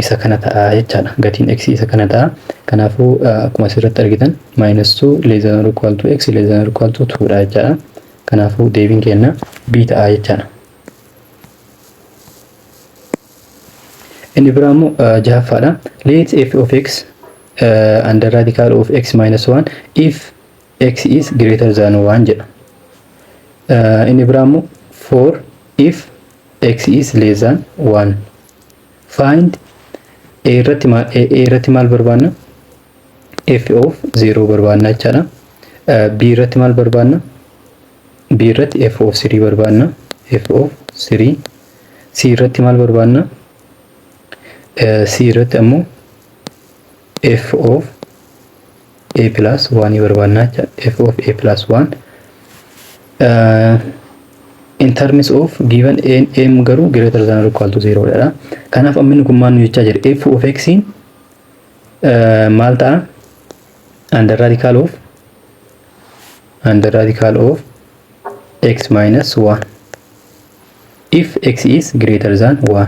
isa kana ta'a jechaadha. Gatiin x isa kana ta'a. Kanaafuu akkuma asirratti argitan minus 2 less than or equal to x less than or equal to 2 dha jechaadha. Kanaafuu deebiin keenya b ta'a jechaadha. Inni biraa immoo jahaffaadha. Let f of x under radical of x minus 1 if x is greater than 1 jedha. Inni biraa immoo for if x is less than 1. Find a irratti maal barbaanna? F of 0 barbaanna jechaadha. B irratti maal barbaanna? B irratti f of 3 barbaanna. F of 3. C irratti maal barbaanna? C irratti ammoo f of a plus 1 barbaanna jechaadha. F of a plus 1 in terms of given m garuu greater than or equal to 0 dha. Kanaaf amminni kun maal nu jechaa jira? F of x maal ta'a? Under radical of x minus 1 if x is greater than 1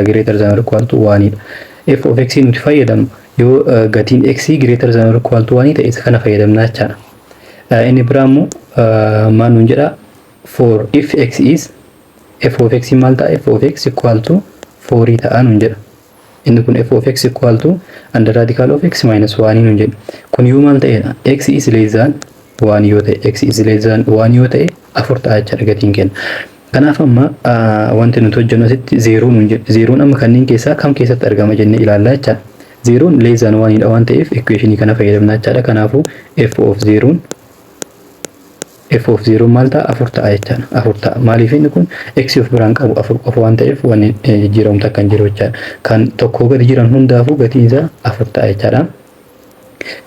greater than or equal to 1 dha. F of x nuti fayyadamnu yoo gatiin x greater than or equal to 1 ta'e isa kana fayyadamna jechaadha. Inni biraa immoo maal nuun jedha? For if x is f of x maal ta'a? F of x equal to 4 ta'a nuun jedha. Inni kun f of x equal to under radical of x minus 1 nuun jedha. Kun yoo maal ta'edha? X is less than 1 yoo ta'e x is less than 1 yoo ta'e 4 ta'a jechaadha gatiin kenna. Kanaaf amma wanti nuti hojjennu asitti 0 nuun jedha. 0 amma kanneen keessaa kam keessatti argama jennee ilaallaa jechaadha. 0 less than 1 dha waan ta'eef equation kana fayyadamna jechaadha. Kanaafuu f of 0 maal ta'a? 4 ta'a jechaadha. 4 ta'a. Maaliif inni kun x of biraan qabu 4 qofa waan ta'eef wanni jijjiiramtu akka hin jiru jechaadha. Kan tokko gadi jiran hundaafuu gatiin isaa 4 ta'a jechaadha.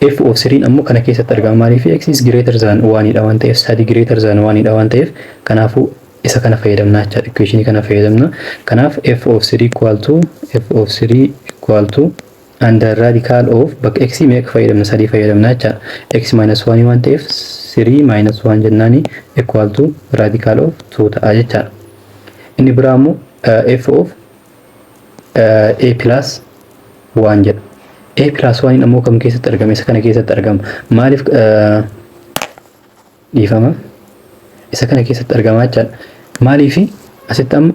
F of 3 ammoo kana keessatti argama. Maaliif x is greater than 1 dha waan ta'eef 3 greater than 1 dha waan ta'eef kanaafuu isa kana fayyadamna jechaadha. Equation kana fayyadamna. Kanaaf f of 3 equal to under radical of bakka x meeqa fayyadamna? 3 fayyadamna jechaadha. X minus 1 waan ta'eef 3 minus 1 jennaani equal to radical of 2 ta'a jechaadha. Inni biraa immoo f of a plus 1 jedha. A plus 1 ammoo kam keessatti argama? Isa kana keessatti argama. Maaliif dhiifama? Isa kana keessatti argama jechaadha. Maaliif asitti amma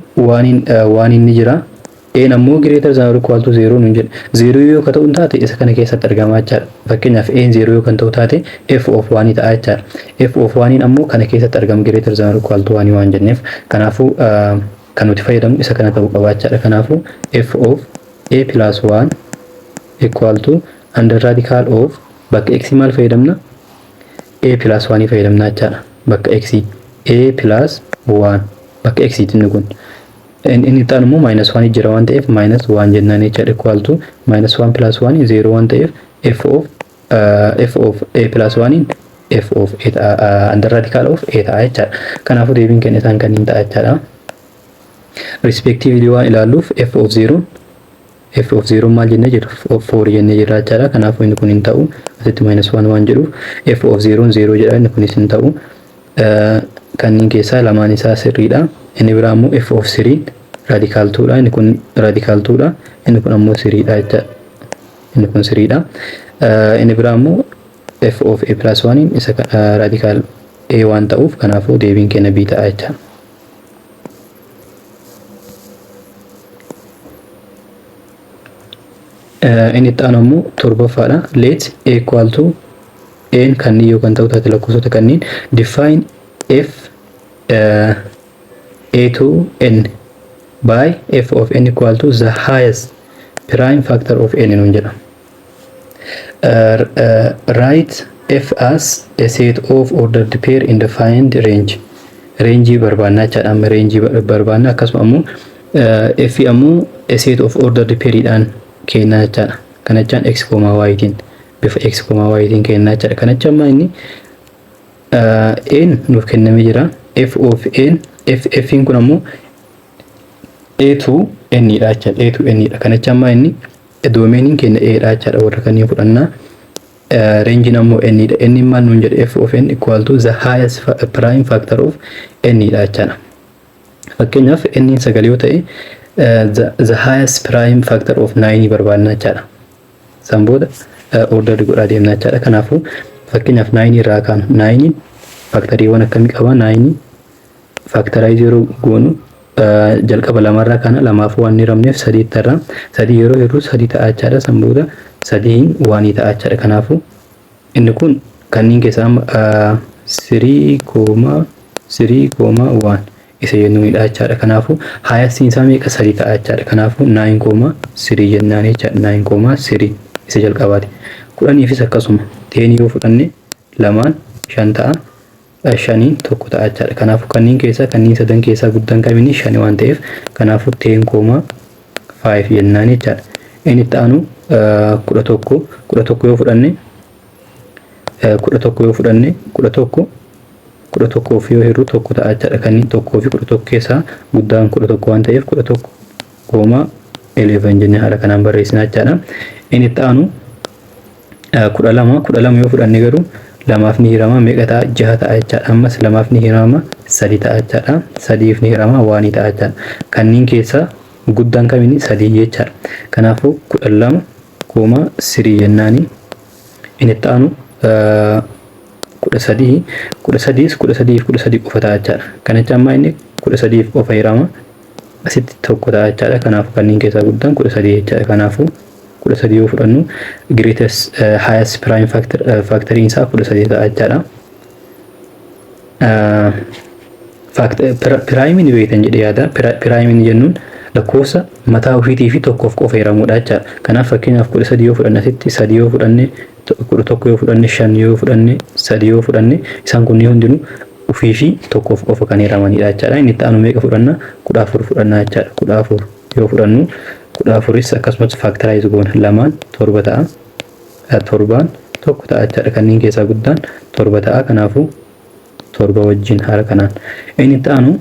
waan inni jira. A ammoo greater than or equal to 0 nuun jedha. 0 yoo ka ta'u taate isa kana keessatti argama jechaadha. Fakkeenyaaf A 0 yoo kan ta'u taate f of 1 ta'a jechaadha. F of 1 ammoo kana keessatti argama greater than or equal to 1 waan jenneef kanaafuu kan nuti fayyadamnu isa kana ta'uu qaba jechaadha. Kanaafuu f of a plus 1 equal to under radical of bakka x maal fayyadamna? A plus 1 fayyadamna jechaadha. Bakka x a plus 1 bakka x inni kun inni taan immoo minus 1 jira waan ta'eef minus 1 jennaan jechaadha. Equal to minus 1 plus 1 0 waan ta'eef f of a plus 1 f of a under radical of a ta'a jechaadha. Kanaafuu deebiin keenya isaan kanneen ta'a jechaadha. Respectively waan ilaalluuf f of 0 maal jennee jirra? 4 jennee jirra jechaadha. Kanaafuu inni kun hin ta'u. Asitti minus 1 waan jedhuuf f of 0 0 jedha. Inni kunis hin ta'u. Kanneen keessaa lamaan isaa sirriidha. Inni biraa immoo f of 3 radical 2 dha. Inni kun radical 2 dha. Inni kun ammoo 3 dha jechaadha. Inni kun 3 dha. Inni biraa immoo f of a plus 1 isa radical a waan ta'uuf kanaafuu deebiin keenya b ta'a jechaadha. Inni itti aanu ammoo torbaffaadha. Let a equal to n kanneen yoo kan ta'u taate lakkoofsota kanneen define f a to n by f of n equal to the highest prime factor of n nuun jedha. Write f as a set of ordered pair in defined range. reenjii barbaannaa jechaadha. Amma reenjii barbaannaa akkasuma ammoo f ammoo a set of ordered pairiidhaan kennaa jechaadha. Kana jechaan x, y tiin bifa x, y tiin kennaa jechaadha. Kana jechaan amma inni n nuuf kennamee jira. f of n f kun ammoo a to n dha jechaadha. a to n dha. Kana jechaan amma inni domeeniin keenya a dha jechaadha. Warra kanneen fudhannaa. Range ammoo n dha. N maal nuun jedhe f of n equal to the highest prime factor of n dha jechaadha. Fakkeenyaaf n sagal yoo ta'e the highest prime factor of 9 barbaadna jechaadha. San booda order godhaa deemna jechaadha. Kanaafuu fakkeenyaaf 9 irraa kaanu 9 factoriiwwan akkamii qaba? 9 factorize yeroo goonu jalqaba lamarraa kana lamaaf waan hin hiramneef sadiittarraa sadii yeroo hirru sadii ta'a jechaadha. San booda sadiin waanii ta'a jechaadha. Kanaafuu inni kun kanneen keessaa 3,1 isa jennuunidha jechaadha. Kanaafuu highest isaa meeqa? Sadii ta'a jechaadha. Kanaafuu 9,3 jennaan jechaadha. 9,3 isa jalqabaati. 10fis akkasuma 10 yoo fudhanne lamaan 5 ta'a. 5 tokko ta'a jechaadha. Kanaafuu kanneen keessaa kanneen sadan keessaa guddaan qabini 5 waan ta'eef kanaafuu 10,5 jennaan jechaadha. Inni itti aanu 11 yoo fudhanne 11 fi yoo hirru tokko ta'a jechaadha. Kanneen tokkoo fi 11 keessaa guddaan 11 waan ta'eef 11,11 jennee haala kanaan barreessina jechaadha. Inni itti aanu 12 yoo fudhanne garuu lamaaf ni hirama meeqa ta'a? 6 ta'a jechaadha. Ammas lamaaf ni hirama 3 ta'a jechaadha. 3f ni hirama 1 ta'a jechaadha. Kanneen keessaa guddaan kamiin 3 jechaadha. Kanaafuu 12,3 jennaani. Inni itti aanu 13 qofa ta'a jechaadha. Kana jecha amma inni 13 qofa hirama asitti tokko ta'a jechaadha. Kanaafuu kanneen keessaa guddaan 13 jechaadha. Kanaafuu 13 yoo fudhannu greatest highest prime factor isaa 13 ta'a jechaadha. Prime ni beektan jedhee yaada. Prime ni jennuun lakkoofsa mataa ofiitii fi tokkoof qofa hiramudha jechaadha. Kanaaf fakkeenyaaf 13 yoo fudhanne asitti 3 yoo fudhanne 11 yoo fudhanne 5 yoo fudhanne 3 yoo fudhanne isaan kunniin hundinuu ofii fi tokkoof qofa kan hiramanidha jechaadha. Inni itti aanu meeqa fudhanna? 14 fudhanna jechaadha. 14 yoo fudhannu 14s akkasumas factorize goona lamaan 7 ta'a. 7 tokko ta'a jechaadha. Kanneen keessaa guddaan 7 ta'a. Kanaafuu 7 wajjin haala kanaan. Inni itti aanu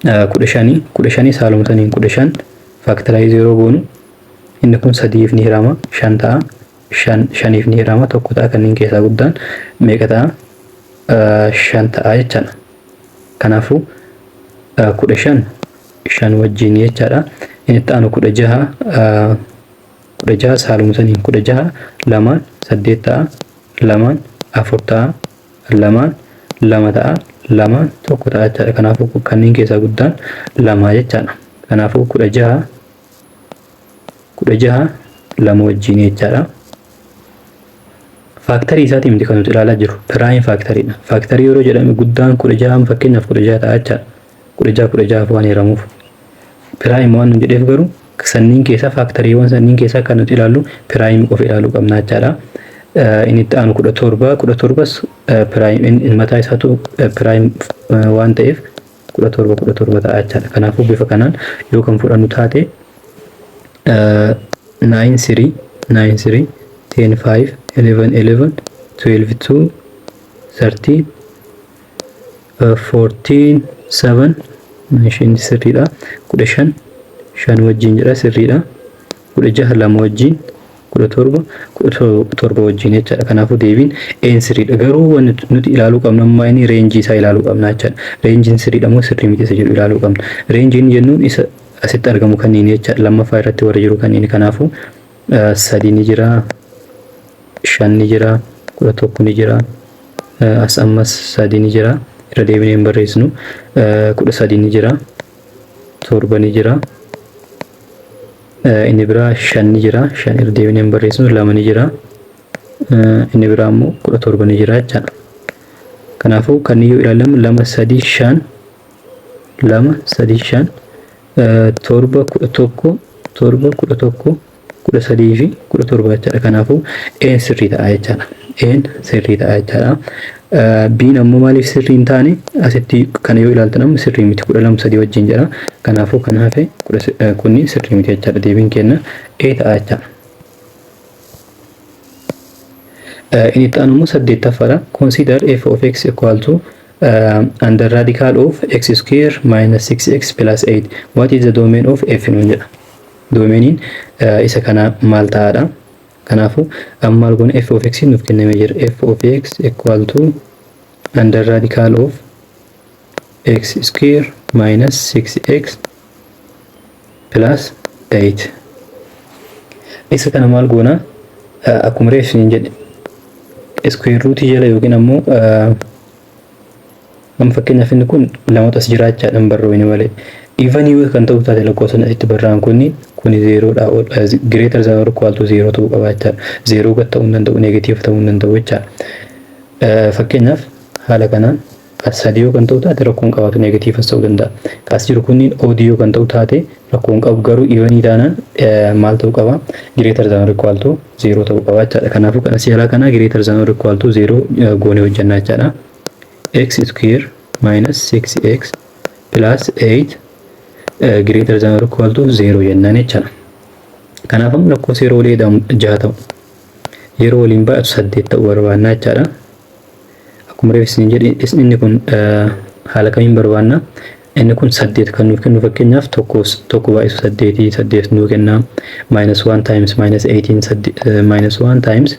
15 saalumsaniin 15 factorize yeroo goonu inni kun 3f ni hirama 5 ta'a. 5f ni hirama tokko ta'a. Kanneen keessaa guddaan meeqa ta'a? 5 ta'a jechaadha. Kanaafuu 15 wajjin jechaadha. Inni itti aanu 16 saalumsaniin 16 lamaan 8 ta'a. Lamaan 4 ta'a. Lamaan 2 ta'a. Lamaan tokko ta'a jechaadha. Kanaafuu kanneen keessaa guddaan 2 jechaadha. Kanaafuu 16 2 wajjin jechaadha. Faaktarii isaatii miti kan nuti ilaalaa jiru prime faaktaridha. Faaktarii yeroo jedhame guddaan 16 fakkeenyaaf 16 ta'a jechaadha. 16 waan hiramuuf prime waan nu jedheef garuu sanniin keessaa faaktariiwwan sanniin keessaa kan nuti ilaallu prime qofa ilaaluu qabna jechaadha. Inni itti aanu 17 prime mataa isaatu prime waan ta'eef 17 ta'a jechaadha. Kanaafuu bifa kanaan yoo kan fudhannu taate 9 3 10 5 11 11 12 2 13 14 7 ishiin sirriidha. 15 5 wajjin jedha sirriidha. 16 2 wajjin 17 wajjin jechaadha. Kanaafuu deebiin een sirriidha. Garuu wanti nuti ilaaluu qabna amma inni reenjii isaa ilaaluu qabna jechaadha. Reenjiin sirriidha moo sirrii miti isa jedhu ilaaluu qabna. Reenjiin jennuun isa asitti argamu kanneen jechaadha. Lammaffaa irratti warra jiru kanneen. Kanaafuu 3 ni jira, 5 ni jira, 11 ni jira, as ammas 3 ni jira. Irra deebinee hin barreessinu. 13 ni jira, 7 ni jira. Inni biraa 5 ni jira. 5 irra deebinee hin barreessinu. 2 ni jira. Inni biraa immoo 17 ni jira jechaadha. Kanaafuu kan yoo ilaalamu 2 3 5 2 3 5 7 11 7 11 13 fi 17 jechaadha. Kanaafuu een sirrii ta'a jechaadha. Een sirrii ta'a jechaadha. B'n ammoo maaliif sirrii hin taane asitti kana yoo ilaaltan amma sirrii miti 12 3 wajjin jedha. Kanaafuu kan hafe kunni sirrii miti jechaadha. Deebiin keenya A ta'a jechaadha. Inni itti aanu immoo 8ffaadha. Consider f of x equal to under radical of x square minus 6x plus 8. What is the domain of f nuun jedha. Domainiin isa kana maal ta'aadha. Kanaafuu amma maal goone f of x nuuf kennamee jira. F of x equal to under radical of x square minus 6x plus 8. Isa kana maal goona akkuma reefsiin jedhe square root jala yookiin ammoo amma fakkeenyaaf inni kun lamatu as jiraachaadhaan barroonni malee even yoo kan ta'u taate lakkoofsa asitti barraan kuni 0 dha greater than or equal to 0 ta'uu qabaachaa 0 gad ta'uu hin danda'u negative ta'uu hin danda'u jecha fakkeenyaaf haala kanaan as sadii yoo kan ta'u taate rakkoon qabaatu negative ta'uu danda'a kaas jiru kunniin odd yoo kan ta'u taate rakkoon qabu garuu even taanaan maal ta'uu qaba greater than or equal to 0 ta'uu qabaachaadha. Kanaafuu kan asii haala kanaa greater than or equal to 0 goone hojjannaa jechaadha. X square minus 6x plus 8 greater than or equal to 0 jennaan jechaadha. Kanaaf amma lakkoofsa yeroo walii 6 ta'u yeroo waliin baay'atu 8 ta'uu barbaannaa jechaadha. Akkuma reefsiin jedhe inni kun haala kamiin barbaanna inni kun 8 kan nuuf kennu fakkeenyaaf tokko baay'isu 8 nuuf kenna -1 times -18 -1 times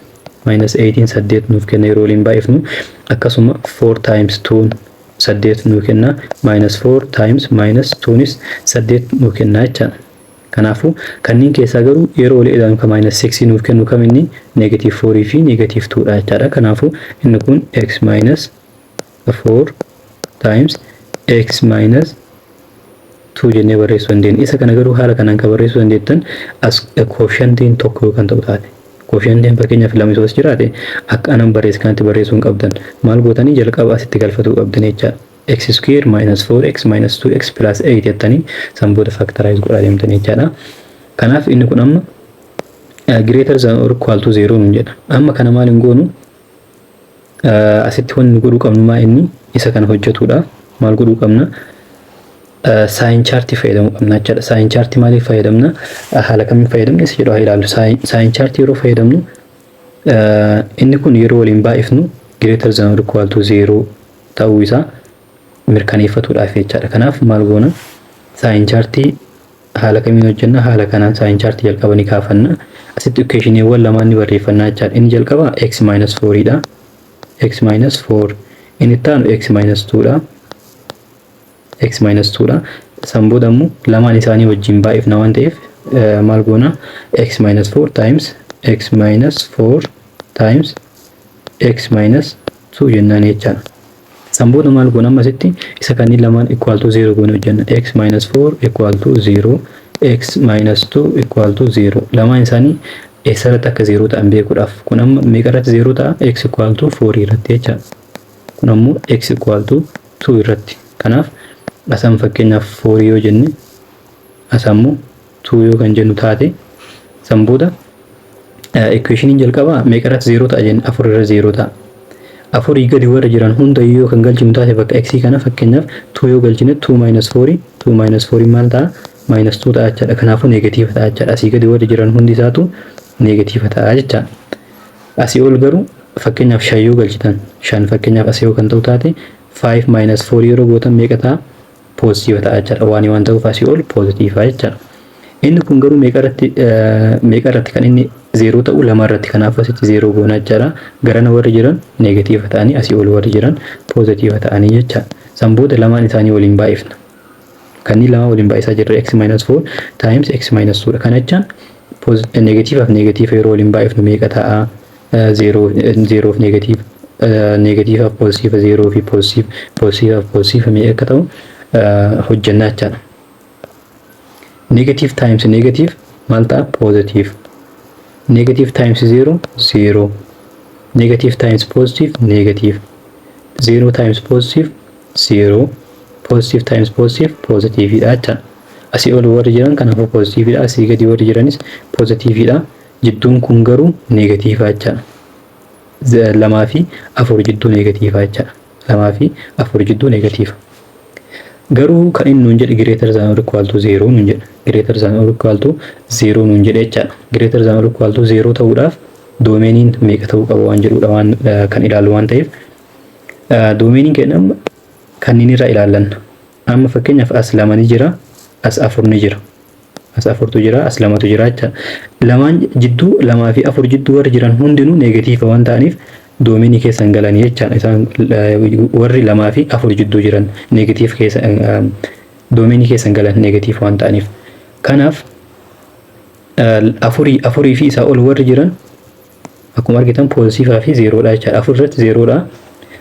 -18 8 nuuf kenna yeroo waliin baay'ifnu akkasuma 4 times 2 8 nuuf kenna -4 times -2 nis 8 nuuf kenna jecha. Kanaafuu kanneen keessaa garuu yeroo walii ilaalu kan -6 nuuf kennu kam inni -4 fi -2 dha jechaadha. Kanaafuu inni kun x -4 times x minus 2 jennee barreessuu dandeenya. Isa kana garuu haala kanaan kan barreessuu dandeettan as koofshantiin tokko kan ta'u taate. Koofshantiin fakkeenyaaf 2 3 jiraate akka anan barreessu kanatti barreessuu hin qabdan. Maal gootanii jalqaba asitti galfachuu qabdan jechaadha. X square minus 4x minus 2x plus 8 jettanii san booda factorize godhaa deemtanii jechaadha. Kanaaf inni kun amma greater than or equal to 0 nun jedha. Amma kana maal hin goonu asitti wanni godhuu qabnu maa inni isa kana hojjetudha. Maal godhuu qabna sign chart fayyadamuu qabna jechaadha. Sign chart maaliif fayyadamna haala kamiin fayyadamna isa jedhu haa ilaallu. Sign chart yeroo fayyadamnu inni kun yeroo waliin baay'ifnu greater than or equal to 0 ta'uu isaa mirkaneeffatuudhaaf jechaadha. Kanaaf maal goona sign chart haala kamiin hojjenna haala kanaan sign chart jalqaba ni kaafanna. Asitti equationiiwwan lamaan ni barreeffannaa jechaadha. Inni jalqaba x minus 4 dha. X minus 4 inni itti aanu x minus 2 dha. X minus 2 dha. San booda immoo lamaan isaanii wajjin baay'ifna waan ta'eef maal goona x minus 4 times x minus 4 times x minus 2 jennaan jechaadha. San booda maal goona amma asitti isa kanneen lamaan equal to 0 goone hojjenna. X minus 4 equal to 0 x minus 2 equal to 0 lamaan isaanii eessarratti akka 0 ta'an beekuudhaaf kun amma meeqarratti 0 ta'a x equal to 4 irratti jechaadha. Kun ammoo x equal to 2 irratti. Kanaaf asam fakkeenyaaf 4 yoo jenne asammoo 2 yoo kan jennu taate san booda equationiin jalqabaa meeqarratti 0 ta'a jenne 4 irra 0 ta'a. 4 gadi warra jiran hunda yoo kan galchinu taate bakka x kana fakkeenyaaf 2 yoo galchine 2 minus 4 maal ta'a minus 2 ta'a jechaadha. Kanaafuu negatiiva ta'a jechaadha. Asii gadi warra jiran hundi isaatu negatiiva ta'a jechaadha. Asii ol garuu fakkeenyaaf 5 yoo galchitan 5 fakkeenyaaf asii yoo kan ta'u taate 5 minus 4 yeroo gootan meeqa ta'a positive ta'a jechaadha. Waan ta'uuf asii ol positive jechaadha. Inni kun garuu meeqarratti kan inni 0 ta'u lamarratti kanaaf asitti 0 goona jechaadha. Garana warri jiran negative ta'anii asii ol warri jiran positive ta'anii jechaadha. San booda lamaan isaanii waliin baay'ifna. Kanneen lama waliin baay'isaa jirra x minus 4 times x minus 2 dha. Kana jechaan negative fi negative yeroo waliin baay'ifnu meeqa ta'a 0 fi negative fi positive 0 fi positive meeqa akka ta'u hojjannaa jechaadha. Negative times negative maal ta'a positive. Negative times 0 0. Negative times positive negative. 0 times positive 0. Positive times positive positive dha jechaadha. Asii ol warri jiran kanaafuu positive dha. Asii gadi warri jiranis positive dha. Jidduun kun garuu negative jechaadha. lamaa fi afur jidduu negatiiva jechaadha. Lamaa fi afur jidduu negatiiva. Garuu kan inni nuun jedhe greater than or equal to 0 nuun jedhe. Greater than or equal to 0 nuun jedhe jechaadha. Greater than or equal to 0 ta'uudhaaf doomeniin meeqa ta'uu qaba waan jedhudha waan kan ilaallu waan ta'eef doomeniin keenya kan inni irraa ilaallan. Amma fakkeenyaaf as lama ni jira, as afur ni jira. As afurtu jira, as lamatu jira jechaadha. Lamaan jidduu lamaa fi afur jidduu warri jiran hundinuu negatiiva waan ta'aniif doomenii keessan galanii jechaadha. Isaan warri lamaa fi afur jidduu jiran negatiif keessa doomenii keessan galan negatiif waan ta'aniif. Kanaaf afurii fi isaa ol warri jiran akkuma argitan poozitiivaa fi zeeroodha jechaadha. Afur irratti zeeroodha.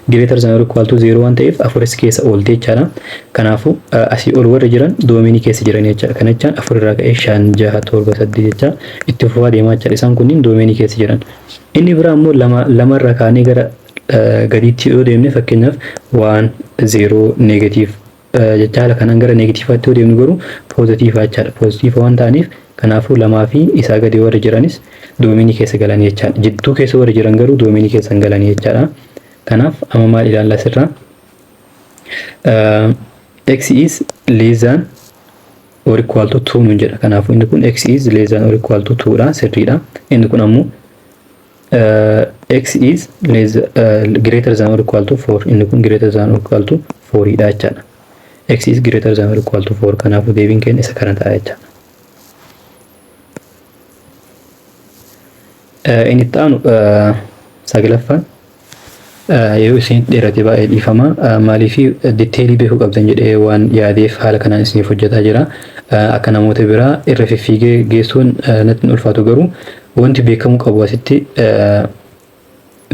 Greater than or equal to 0 waan ta'eef afuris keessa oolte jechaadha. Kanaafuu asii ol warri jiran doomenii keessa jiran jechaadha. Kana jechaan afur irraa ka'ee 5 6 7 8 jecha itti fufaa deemaa jechaadha. Isaan kunniin doomenii keessa jiran. Inni biraa immoo lama irraa kaanee gara gadiitti yoo deemne fakkeenyaaf 1 0 negatiif jechaadha. Kanaan gara negatiivaatti yoo deemnu garuu poozitiiva jechaadha. Poozitiiva waan ta'aniif kanaafuu lamaa fi isaa gadi warri jiranis doomenii keessa galanii jechaadha. Jidduu keessa warri jiran garuu doomenii keessa galanii jechaadha. Kanaaf amma maal ilaalla asirraa x is less than or equal to 2 nuun jedha. Kanaafuu inni kun x is less than or equal to 2 dha, sirriidha. Inni kun ammoo x is greater than or equal to 4. Inni kun greater than or equal to 4 dha jechaadha. X is greater than or equal to 4. Kanaafuu deebiin keenya isa kana ta'a jechaadha. Inni ta'anu saglaffaan yoo isin dheerate baay'ee dhiifama maaliif diteelii beekuu qabdan jedhee waan yaadeef haala kanaan isiniif hojjetaa jira. Akka namoota biraa irra fiffiigee geessuun natti ulfaatu garuu wanti beekamuu qabu asitti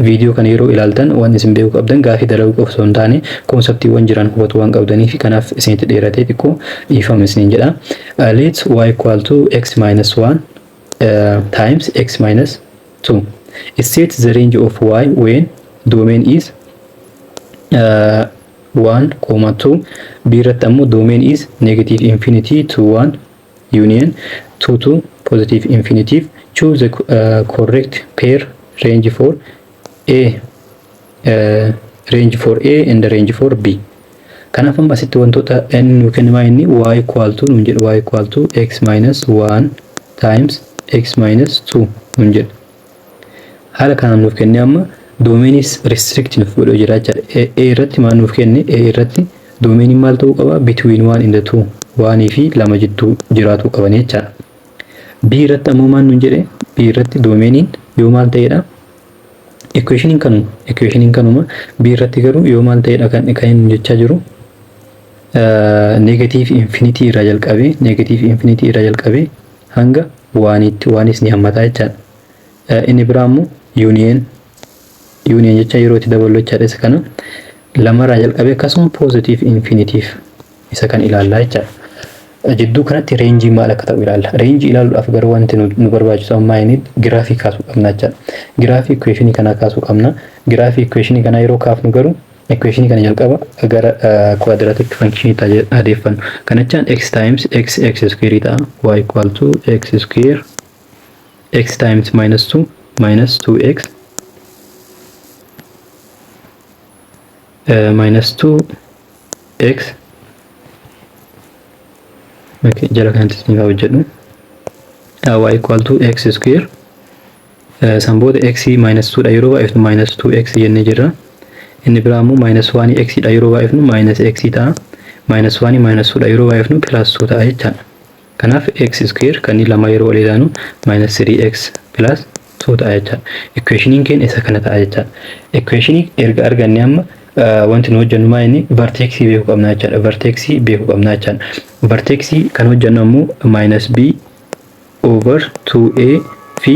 viidiyoo kana yeroo ilaaltan waan isin beekuu qabdan gaafii dalaguu qofa osoo hin taane konseptiiwwan jiran hubatu waan qabdaniif kanaaf isinitti dheeratee xiqqoo dhiifama isiniin jedha. Let y equal to x minus 1 times x minus 2. It sets the range of y when domain is 1, 2. B irratti ammoo domain is negative infinity to 1 union 2 to positive infinity. Choose the correct pair range for A and range for B. Kanaaf amma asitti wantoota inni nu kennamaa inni y equal to nuun jedhu y equal to x minus 1 times x minus 2 nuun jedhu. Haala kanaan nuuf kenne amma doomeenis restrict nuuf godhuu jira jechaadha. A irratti maal nuuf kenne A irratti doomeeniin maal ta'uu qaba between 1 and 2 1 fi 2 jidduu jiraatu qaban jechaadha. B irratti ammoo maal nuun jedhe B irratti doomeeniin yoo maal ta'edha equationiin kanuma B irratti garuu yoo maal ta'edha kan inni jechaa jiru negative infinity irraa jalqabee hanga 1nis ni hammata jechaadha. Inni biraa ammoo union jecha yeroo itti dabalu jechaadha. Isa kana lamarraa jalqabee akkasuma positive infinity isa kan ilaallaa jechaadha. Jidduu kanatti reenjii maal akka ta'u ilaalla. Reenjii ilaaluudhaaf garuu wanti nu barbaachisu ammaa inni giraafii kaasuu qabna jechaadha. Giraafii equationii kanaa kaasuu qabna. Giraafii equationii kanaa yeroo kaafnu garuu equationii kana jalqaba gara quadratic function itti adeeffannu. Kana jechaan x times x square ta'a. Y equal to x square x times minus 2 minus 2x minus 2x jala kanatti isin hojjedhu y equal to x square sanboota x minus 2 dha yeroo baay'ifnu minus 2x jennee jirra. Inni biraa immoo minus 1 x dha yeroo baay'ifnu minus x ta'a. Minus 1 minus 2 dha yeroo baay'ifnu plus 2 ta'a jechaadha. Kanaaf x square kan lama yeroo wal ilaanu minus 3x plus 2 ta'a jechaadha. Equationiin keenya isa kana ta'a jechaadha. Equationii erga arganne amma wanti nu hojjennu maa inni vertexii beekuu qabna jechaadha. Vertexii beekuu qabna jechaadha. Vertexii kan hojjennu ammoo minus b over 2a fi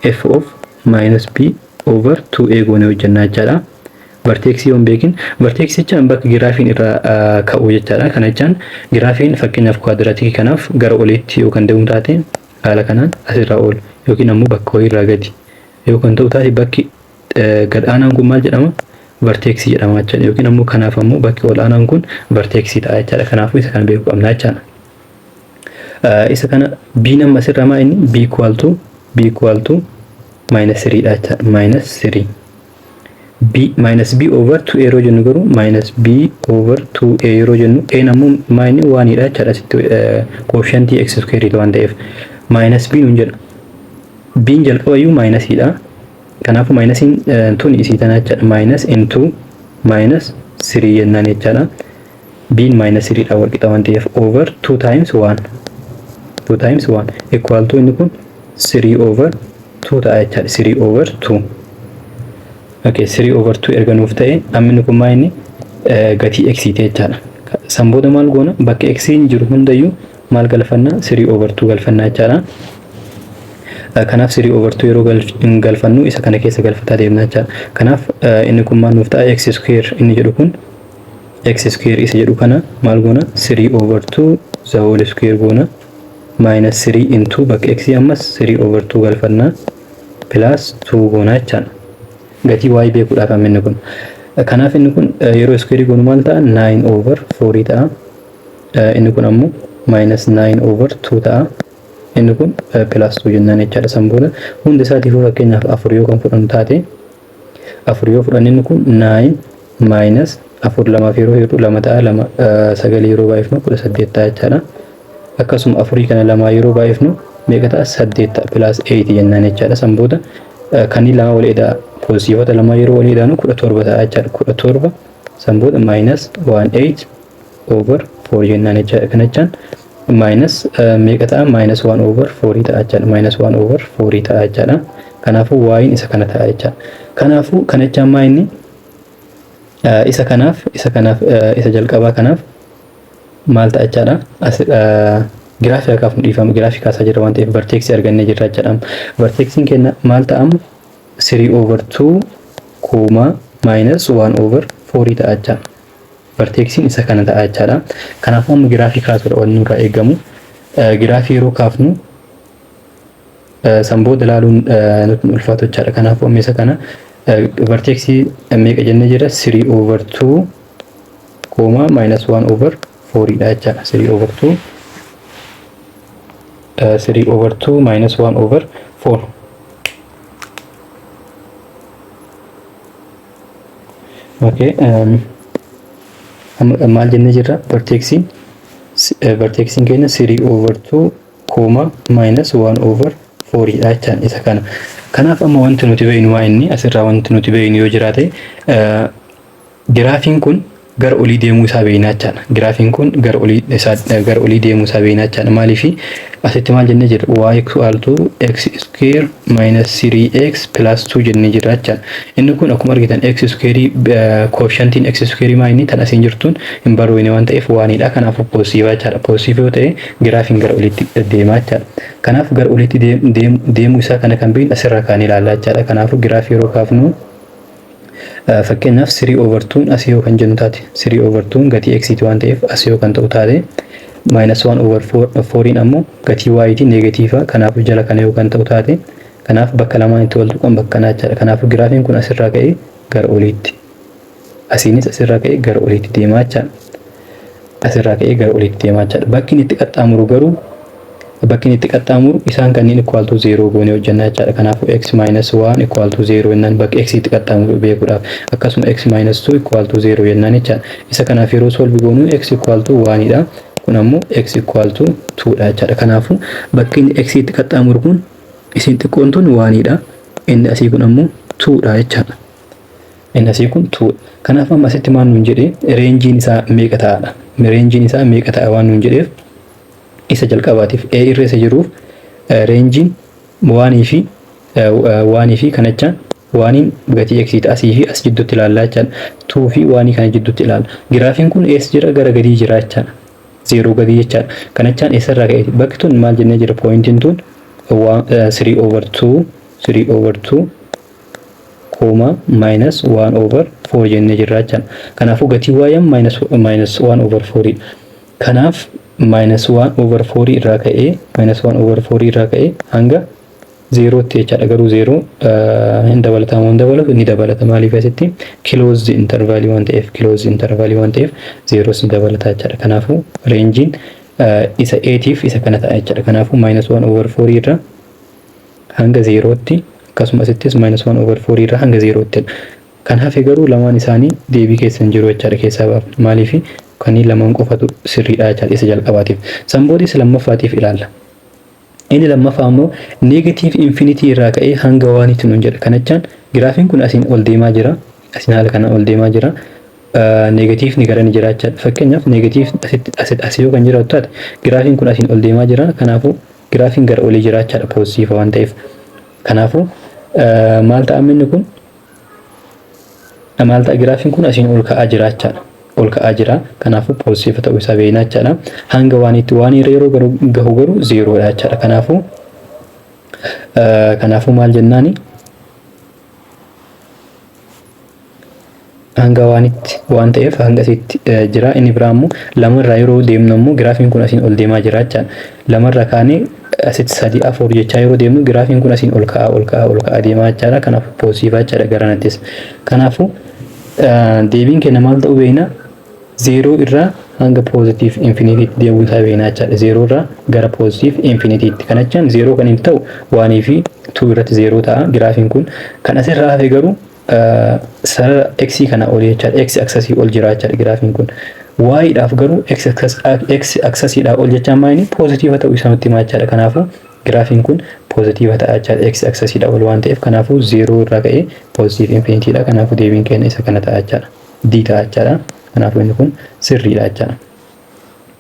f of minus b over 2a goone hojjenna jechaadha. Vertexii yoon beekin vertexii jechaan bakka giraafiin irraa ka'u jechaadha. Kana jechaan giraafiin fakkeenyaaf quadratic kanaaf gara oliitti yookaan deemu taate haala kanaan asirraa ol yookiin ammoo bakka wayirraa gadi yookaan ta'u taate bakki gad aanaan kun maal jedhama vertexii jedhama jechaadha. Yookiin ammoo kanaaf ammoo bakki ol aanaan kun vertexii ta'a jechaadha. Kanaafuu isa kana beekuu qabna jechaadha. Isa kana b nama asirraa maa inni b equal to minus 3 dha jechaadha. Minus 3 b minus b over 2a yeroo jennu garuu minus b over 2a yeroo jennu a ammoo maayini waanidha jechaadha sitti quotient x square waan ta'eef minus b nuun jedha b jalqabayyuu minus'idha kanaafuu minusiin tun isii tana jechaadha minus into minus 3 jennaan jechaadha b minus 3 dha wal qixa waan ta'eef over 2 times 1 equal to inni kun 3 over 2 ta'a jechaadha 3 over 2 okay 3 over 2 erga nuuf ta'e amma kun maayini gatii x ta'e jechaadha san booda maal goona bakka x jiru hundayyuu maal galfanna 3 over 2 galfanna jechaadha kanaaf 3 over 2 yeroo galfannu isa kana keessa galfataa deemna jechaadha kanaaf inni kun maal nuuf ta'a x square inni jedhu kun x square isa jedhu kana maal goona 3 over 2 the whole square goona minus 3 into bakka x ammas 3 over 2 galfanna plus 2 goona jechaadha gatii y beekuudhaaf amma inni kun kanaaf inni kun yeroo square goonu maal ta'a 9 over 4 ta'a inni kun ammoo minus 9 over 2 ta'a inni kun plus 2 jennaan jechaadha san booda hundi isaatiif fakkeenyaaf 4 yoo kan fudhannu taate 4 yoo fudhannu inni kun 9 minus 4 lamaaf yeroo hedduu 2 ta'a 9 yeroo baay'ifnu 18 ta'a jechaadha akkasuma 4 kana 2 yeroo baay'ifnu meeqa ta'a 8 ta'a plus 8 jennaan jechaadha san booda kanneen lama wal edaa poositiivota 2 yeroo wal edaanu 17 ta'a jechaadha 17 san booda minus 18 over 4 jennaan jechaadha kanachaan minus meeqa ta'a minus 1 over 4 ta'a jechaadha minus 1 over 4 ta'a jechaadha kanaafuu y'n isa kana ta'a jechaadha kanaafuu kanachaan maa inni isa kanaaf isa jalqabaa kanaaf maal ta'a jechaadha giraafii akaaf nu dhiifama giraafii kaasaa jirra waan ta'eef verteeksii argannee jirra jechaadha verteeksiin kenna maal ta'amu 3 over 2 kooma minus 1 over 4 ta'a jechaadha verteeksiin isa kana ta'a jechaadha kanaafuu amma giraafii kaasuudha wanni nurraa eegamu giraafii yeroo kaafnu san booda ilaaluun nutti ulfaatu jechaadha kanaafuu amma isa kana verteeksii meeqa jennee jira 3 over 2 kooma minus 1 over 4 dha jechaadha 3 over 2 3 over 2 minus 1 over 4 okay maal jennee jirra verteeksiin keenya 3 over 2 kooma minus 1 over 4 dha jechaadha isa kana kanaaf amma wanti nuti beeknu waa inni asirraa wanti nuti beeknu yoo jiraate giraafiin kun gara olii deemuu isaa beeknaa jechaadha giraafiin kun gara olii deemuu isaa beeknaa jechaadha maaliif asitti maal jennee jirra y equal to x square minus 3x plus 2 jennee jirra jechaadha inni kun akkuma argitan x square quotientiin x square maa inni tan asiin jirtuun hin barroine waan ta'eef waanidha kanaafuu poositiiva jechaadha poositiiv yoo ta'e giraafiin gara oliitti deemaa jechaadha kanaaf gara oliitti deemuu isaa kana kan beeknu asirraa kaan ilaallaa jechaadha kanaafuu giraafii yeroo kaafnu fakkeenyaaf 3 over 2 asii yoo kan jennu taate 3 over 2 gatii x ti waan ta'eef asii yoo kan ta'u taate minus 1 over 4 ammoo gatii y ti negatiiva kanaafuu jala kana yoo kan ta'u taate kanaaf bakka lamaan itti wal tuqan bakka kanaa jechaadha kanaafuu giraafiin kun asirraa ka'ee gara oliitti asiinis asirraa ka'ee gara oliitti deemaa jechaadha asirraa ka'ee gara oliitti deemaa jechaadha bakki inni itti qaxxaamuru garuu bakki inni itti qaxxaamuru isaan kanneen equal to 0 goone hojjannaa jechaadha kanaafuu x minus 1 equal to 0 jennaan bakki x itti qaxxaamuru beekuudhaaf akkasuma x minus 2 equal to 0 jennaan jechaadha isa kanaaf yeroo solve goonu x equal to 1 dha kun ammoo x equal to 2 dha jechaadha kanaafuu bakki inni x itti qaxxaamuru kun isin xiqqoon tun 1 dha inni asii kun ammoo 2 dha jechaadha inni asii kun 2 kanaaf amma asitti maal nuun jedhee reenjiin isaa meeqa ta'aadha reenjiin isaa meeqa ta'a waan nuun jedheef isa jalqabaatiif a irra isa jiruuf reenjiin waanii fi kanachaan waaniin gatii x asii fi as jidduutti ilaallaa jechaadha 2 fi waanii kana jidduutti ilaalla giraafiin kun ees jira gara gadii jira jechaadha 0 gadii jechaadha kanachaan eessarraa ka'e bakki tun maal jennee jira poointiin tun 3 over 2 kooma minus 1 over 4 jennee jirra jechaadha kanaafuu gatii waayam minus 1 over 4 kanaaf minus 1 over 4 irraa ka'ee hanga 0 tti jechaadha garuu 0 hin dabalatamu hin dabalatu ni dabalata maaliif asitti closed interval waan ta'eef 0 sin dabalata jechaadha kanaafuu reenjiin isa 8 isa kana ta'a jechaadha kanaafuu minus 1 over 4 irraa hanga 0 tti akkasumas ittis minus 1 over 4 irraa hanga 0 tti Kan hafe garuu lamaan isaanii deebii keessa hin jiru jechaadha keessaa baafna. Maaliif kanneen lamaan qofatu sirriidha jechaadha isa jalqabaatiif. Sanboodii isa lammaffaatiif ilaalla. Inni lammaffaa immoo neegatiiv infinitii irraa ka'ee hanga waanitti nuun jedha. Kana jechaan giraafiin kun asiin ol deemaa jira. Asiin haala kana ol deemaa jira. Neegatiivni gara ni jira jechaadha. Fakkeenyaaf neegatiif asii yoo kan jiraatu taate giraafiin kun asiin ol deemaa jira. Kanaafuu giraafiin gara olii jira jechaadha poozitiiva waan ta'eef. Kanaafuu maal ta'a inni kun? Maal ta'a giraafiin kun asiin ol ka'aa jira jechaadha. Ol ka'aa jira. Kanaafuu poozitiiva ta'uu isaa beekna jechaadha. Hanga waanitti waan yeroo gahu garuu zeeroodha jechaadha. Kanaafuu maal jennaani? Hanga waanitti waan ta'eef hanga asitti jira. Inni biraa immoo lamarraa yeroo deemnu immoo giraafiin kun asiin ol deemaa jira jechaadha. Lamarraa kaanee asitti 3 4 jechaa yeroo deemnu giraafiin kun asiin ol ka'aa deemaa jechaadha. Kanaafuu poozitiiva jechaadha garanattis. Kanaafuu deebiin keenya maal ta'uu beekna? 0 irraa hanga poozitiif infiniitiitti deemuu isaa beekna jechaadha. 0 irraa gara poozitiif infiniitiitti. Kana jechaan 0 kan hin ta'u 1 fi 2 irratti 0 ta'a. Giraafiin kun kan asirraa hafe garuu sarara x kana ol jechaadha. X aksasii ol jira jechaadha giraafiin kun. Y dhaaf garuu x aksasiidhaa ol jechaan maayini poozitiiva ta'uu isaa nutti himaa jechaadha. Kanaafuu giraafiin kun poozitiiva ta'a jechaadha. X aksasiidhaa ol waan ta'eef kanaafuu 0 irraa ka'ee poozitiif infiniitiidha. Kanaafuu deebiin keenya isa kana ta'a jechaadha. D ta'a jechaadha. Kanaafuu inni kun sirriidha jechaadha.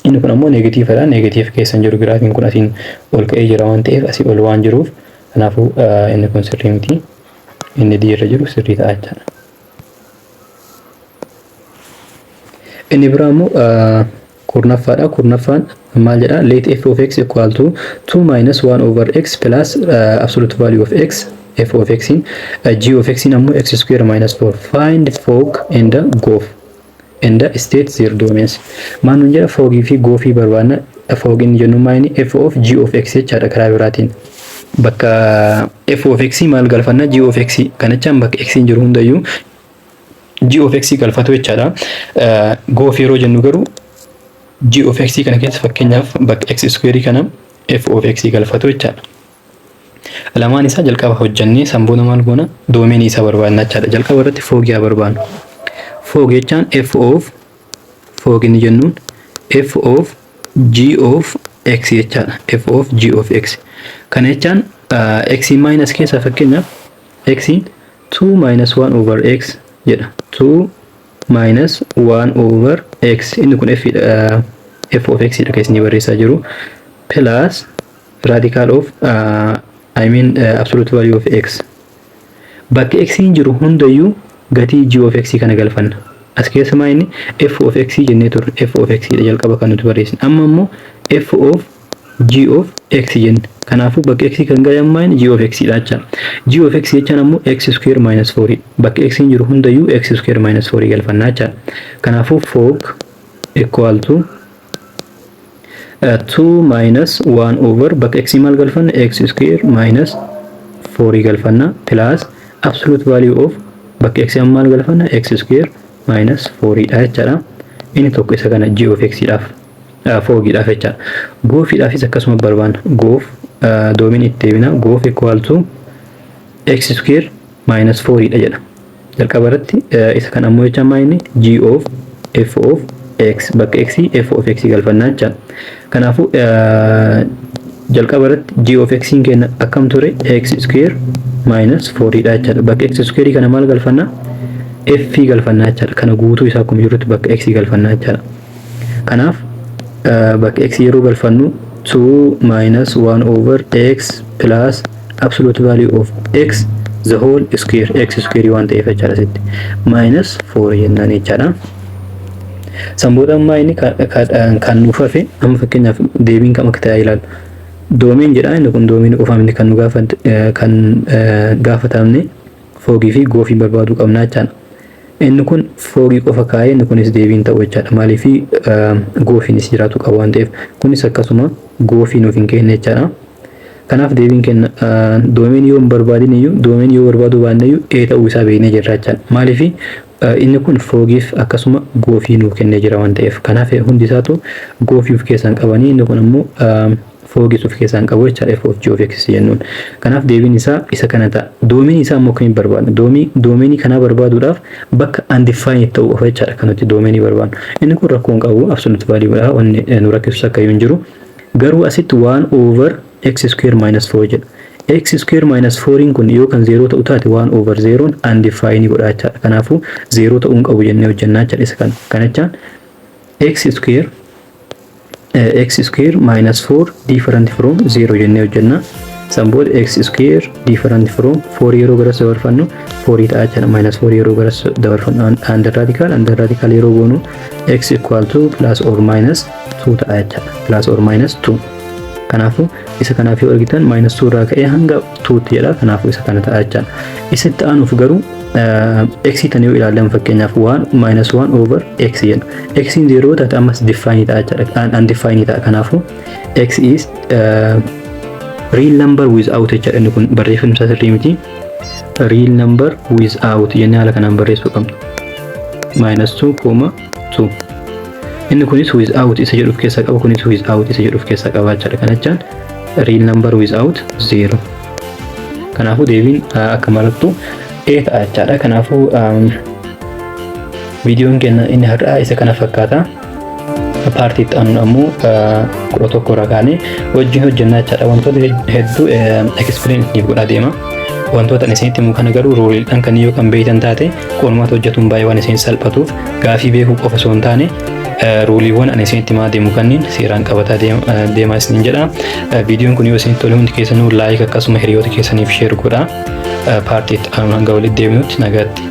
Inni kun ammoo neegatiividha. Neegatiif keessa hin jiru giraafiin kun asiin ol ka'ee jira waan ta'eef asii ol waan jiruuf kanaafuu inni kun sirrii miti. Inni D irra jiru sirrii ta'a jechaadha. Inni biraa immoo kurnaffaadha. Kurnaffaan maal jedha? Let f of x equal to 2 minus 1 over x plus absolute value of x f of x in g of x in ammoo x square minus 4. Find fog and goof and state their domains. Maal nuun jedha? Foogii fi goofii barbaadna. Foogiin jennu maayini f of g of x jechaadha karaa biraatiin. Bakka f of x maal galfanna? G of x. Kana jechaan bakka x hin jiru hundayyuu g of x galfatu jechaadha. Goof yeroo jennu garuu g of x kana keessa fakkeenyaaf bakka x square kana f of x galfatu jechaadha. Lamaan isaa jalqaba hojjannee sanboona maal goona? Doomeenii isaa barbaadna jechaadha. Jalqaba irratti foogii barbaadnu. Foog jechaan f of foog inni jennuun f of g of x jechaadha. F of g of x. Kana jechaan x minus keessa fakkeenyaaf x 2 minus 1 over x jedha. 2 minus 1 over x inni kun f of x dha keessi barreessaa jiru plus radical of absolute value of x. Bakka x hin jiru hundayyuu gatii g of x kana galfanna. As keessa maa inni f of x jennee turre f of x dha jalqaba kan nuti barreessine. Amma immoo f of g of x jenne. Kanaafuu bakka x kan gayan g of x dha jecha. G of x jechaan ammoo x square minus 4. Bakka x hin jiru hundayyuu x square minus 4 galfannaa jecha. Kanaafuu fog equal to 2 minus 1 over bakka x maal galfanna? X square minus 4 galfanna plus absolute value of bakka x maal galfanna? X square minus 4 dha jechaadha. Inni tokko isa kana g of x dhaaf foogiidhaaf jechaadha. Goofiidhaafis akkasuma barbaanna. Goof doomiin itti deebina. Goof equal to x square minus 4 dha jedha. Jalqaba irratti isa kan ammoo jechaan maayini g of f of x bakka x f of x galfannaa jechaadha. Kanaafuu jalqaba irratti g of x kenna akkam ture? X square minus 4 dha jechaadha. Bakka x square kana maal galfannaa? F galfannaa jechaadha. Kana guutuu isaa akkuma jirutti bakka x galfannaa jechaadha. Kanaaf bakka x yeroo galfannu 2 minus 1 over x plus absolute value of x the whole square x square waan ta'eef jechaadha asitti minus 4 jennaan jechaadha. Sanboota ammaa inni kan nuuf hafe amma fakkeenyaaf deebiin kam akka ta'e ilaalu. Doomeen jedha inni kun doomeen qofaamni kan nu gaafatamne foogii fi goofii barbaaduu qabna jechaadha. Inni kun foogii qofa kaa'ee inni kunis deebiin ta'u jechaadha. Maaliif goofiinis jiraatu qaba waan ta'eef kunis akkasuma goofii nuuf hin kenne jechaadha. Kanaaf deebiin kenna doomeen yoo hin barbaadin iyyuu doomeen yoo barbaaduu baanne iyyuu ee ta'uu isaa beeknee jirra jechaadha. Maaliif inni kun foogiif akkasuma goofii nuuf kennee jira waan ta'eef kanaaf hundi isaatu goofii of keessaan qabanii inni kun ammoo foogis of keessaan qabu jechaadha f of g of x jennuun. Kanaaf deebiin isaa isa kana ta'a. Doomeenii isaa immoo akkamiin barbaadna? Doomeenii kanaa barbaaduudhaaf bakka undefined ta'uu qofa jechaadha kan nuti doomeenii barbaadnu. Inni kun rakkoo hin qabu, absolute value dha, wanni nu rakkisus akka hin jiru. Garuu asitti 1 over x square minus 4 jedha. X square minus 4 kun yoo kan 0 ta'u taate 1 over 0 undefined godha jechaadha. Kanaafuu 0 ta'uu hin qabu jennee hojjennaa jechaadha isa kana. Kanachaan x square minus 4 different from 0 jennee hojjenna. Sambood x square different from 4 yeroo garas dabarfannu 4 ta'a jechaadha. Minus 4 yeroo garas dabarfannu under radical yeroo goonu x equal to plus or minus 2 ta'a jechaadha. Plus or minus 2. Kanaafuu isa kanaaf yoo argitan minus 2 irraa ka'ee hanga 2 tti jedha. Kanaafuu isa kana ta'a jechaadha. Isitti aanuuf garuu x tan yoo ilaalan fakkeenyaaf 1 minus 1 over x jenna. X in 0 taate ammas defined ta'a jechaadha. Undefined ta'a. Kanaafuu x is real number without jechaadha. Inni kun barreeffamni isaa sirrii miti. Real number without jennee haala kanaan barreessuu qabna. Minus 2,2. Inni kunis without isa jedhuuf keessaa qaba, kunis without isa jedhuuf keessaa qaba jechaadha. Kanachaan real number without 0. Kanaafuu deebiin akka marattu A ta'a jechaadha. Kanaafuu viidiyoon keenya inni har'aa isa kana fakkaata. Paartii itti aanuun ammoo 11 irraa kaanee wajjin hojjennaa jechaadha. Wantoota hedduu explain ni godhaa deema. Wantoota isinitti himu kana garuu ruuliidhaan kan yoo kan beektan taate qormaata hojjetuun baay'ee waan isin salphatuuf gaafii beekuu qofa osoo hin taane ruuliiwwan ani isinitti himaa deemu kanneen seeraan qabataa deemaa isiniin jedha. Viidiyoon kun yoo isinitti tole hundi keessanuu laayik akkasuma hiriyoota keessaniif sheer godhaa. Paartii itti aanuun hanga walitti deebinutti nagaatti.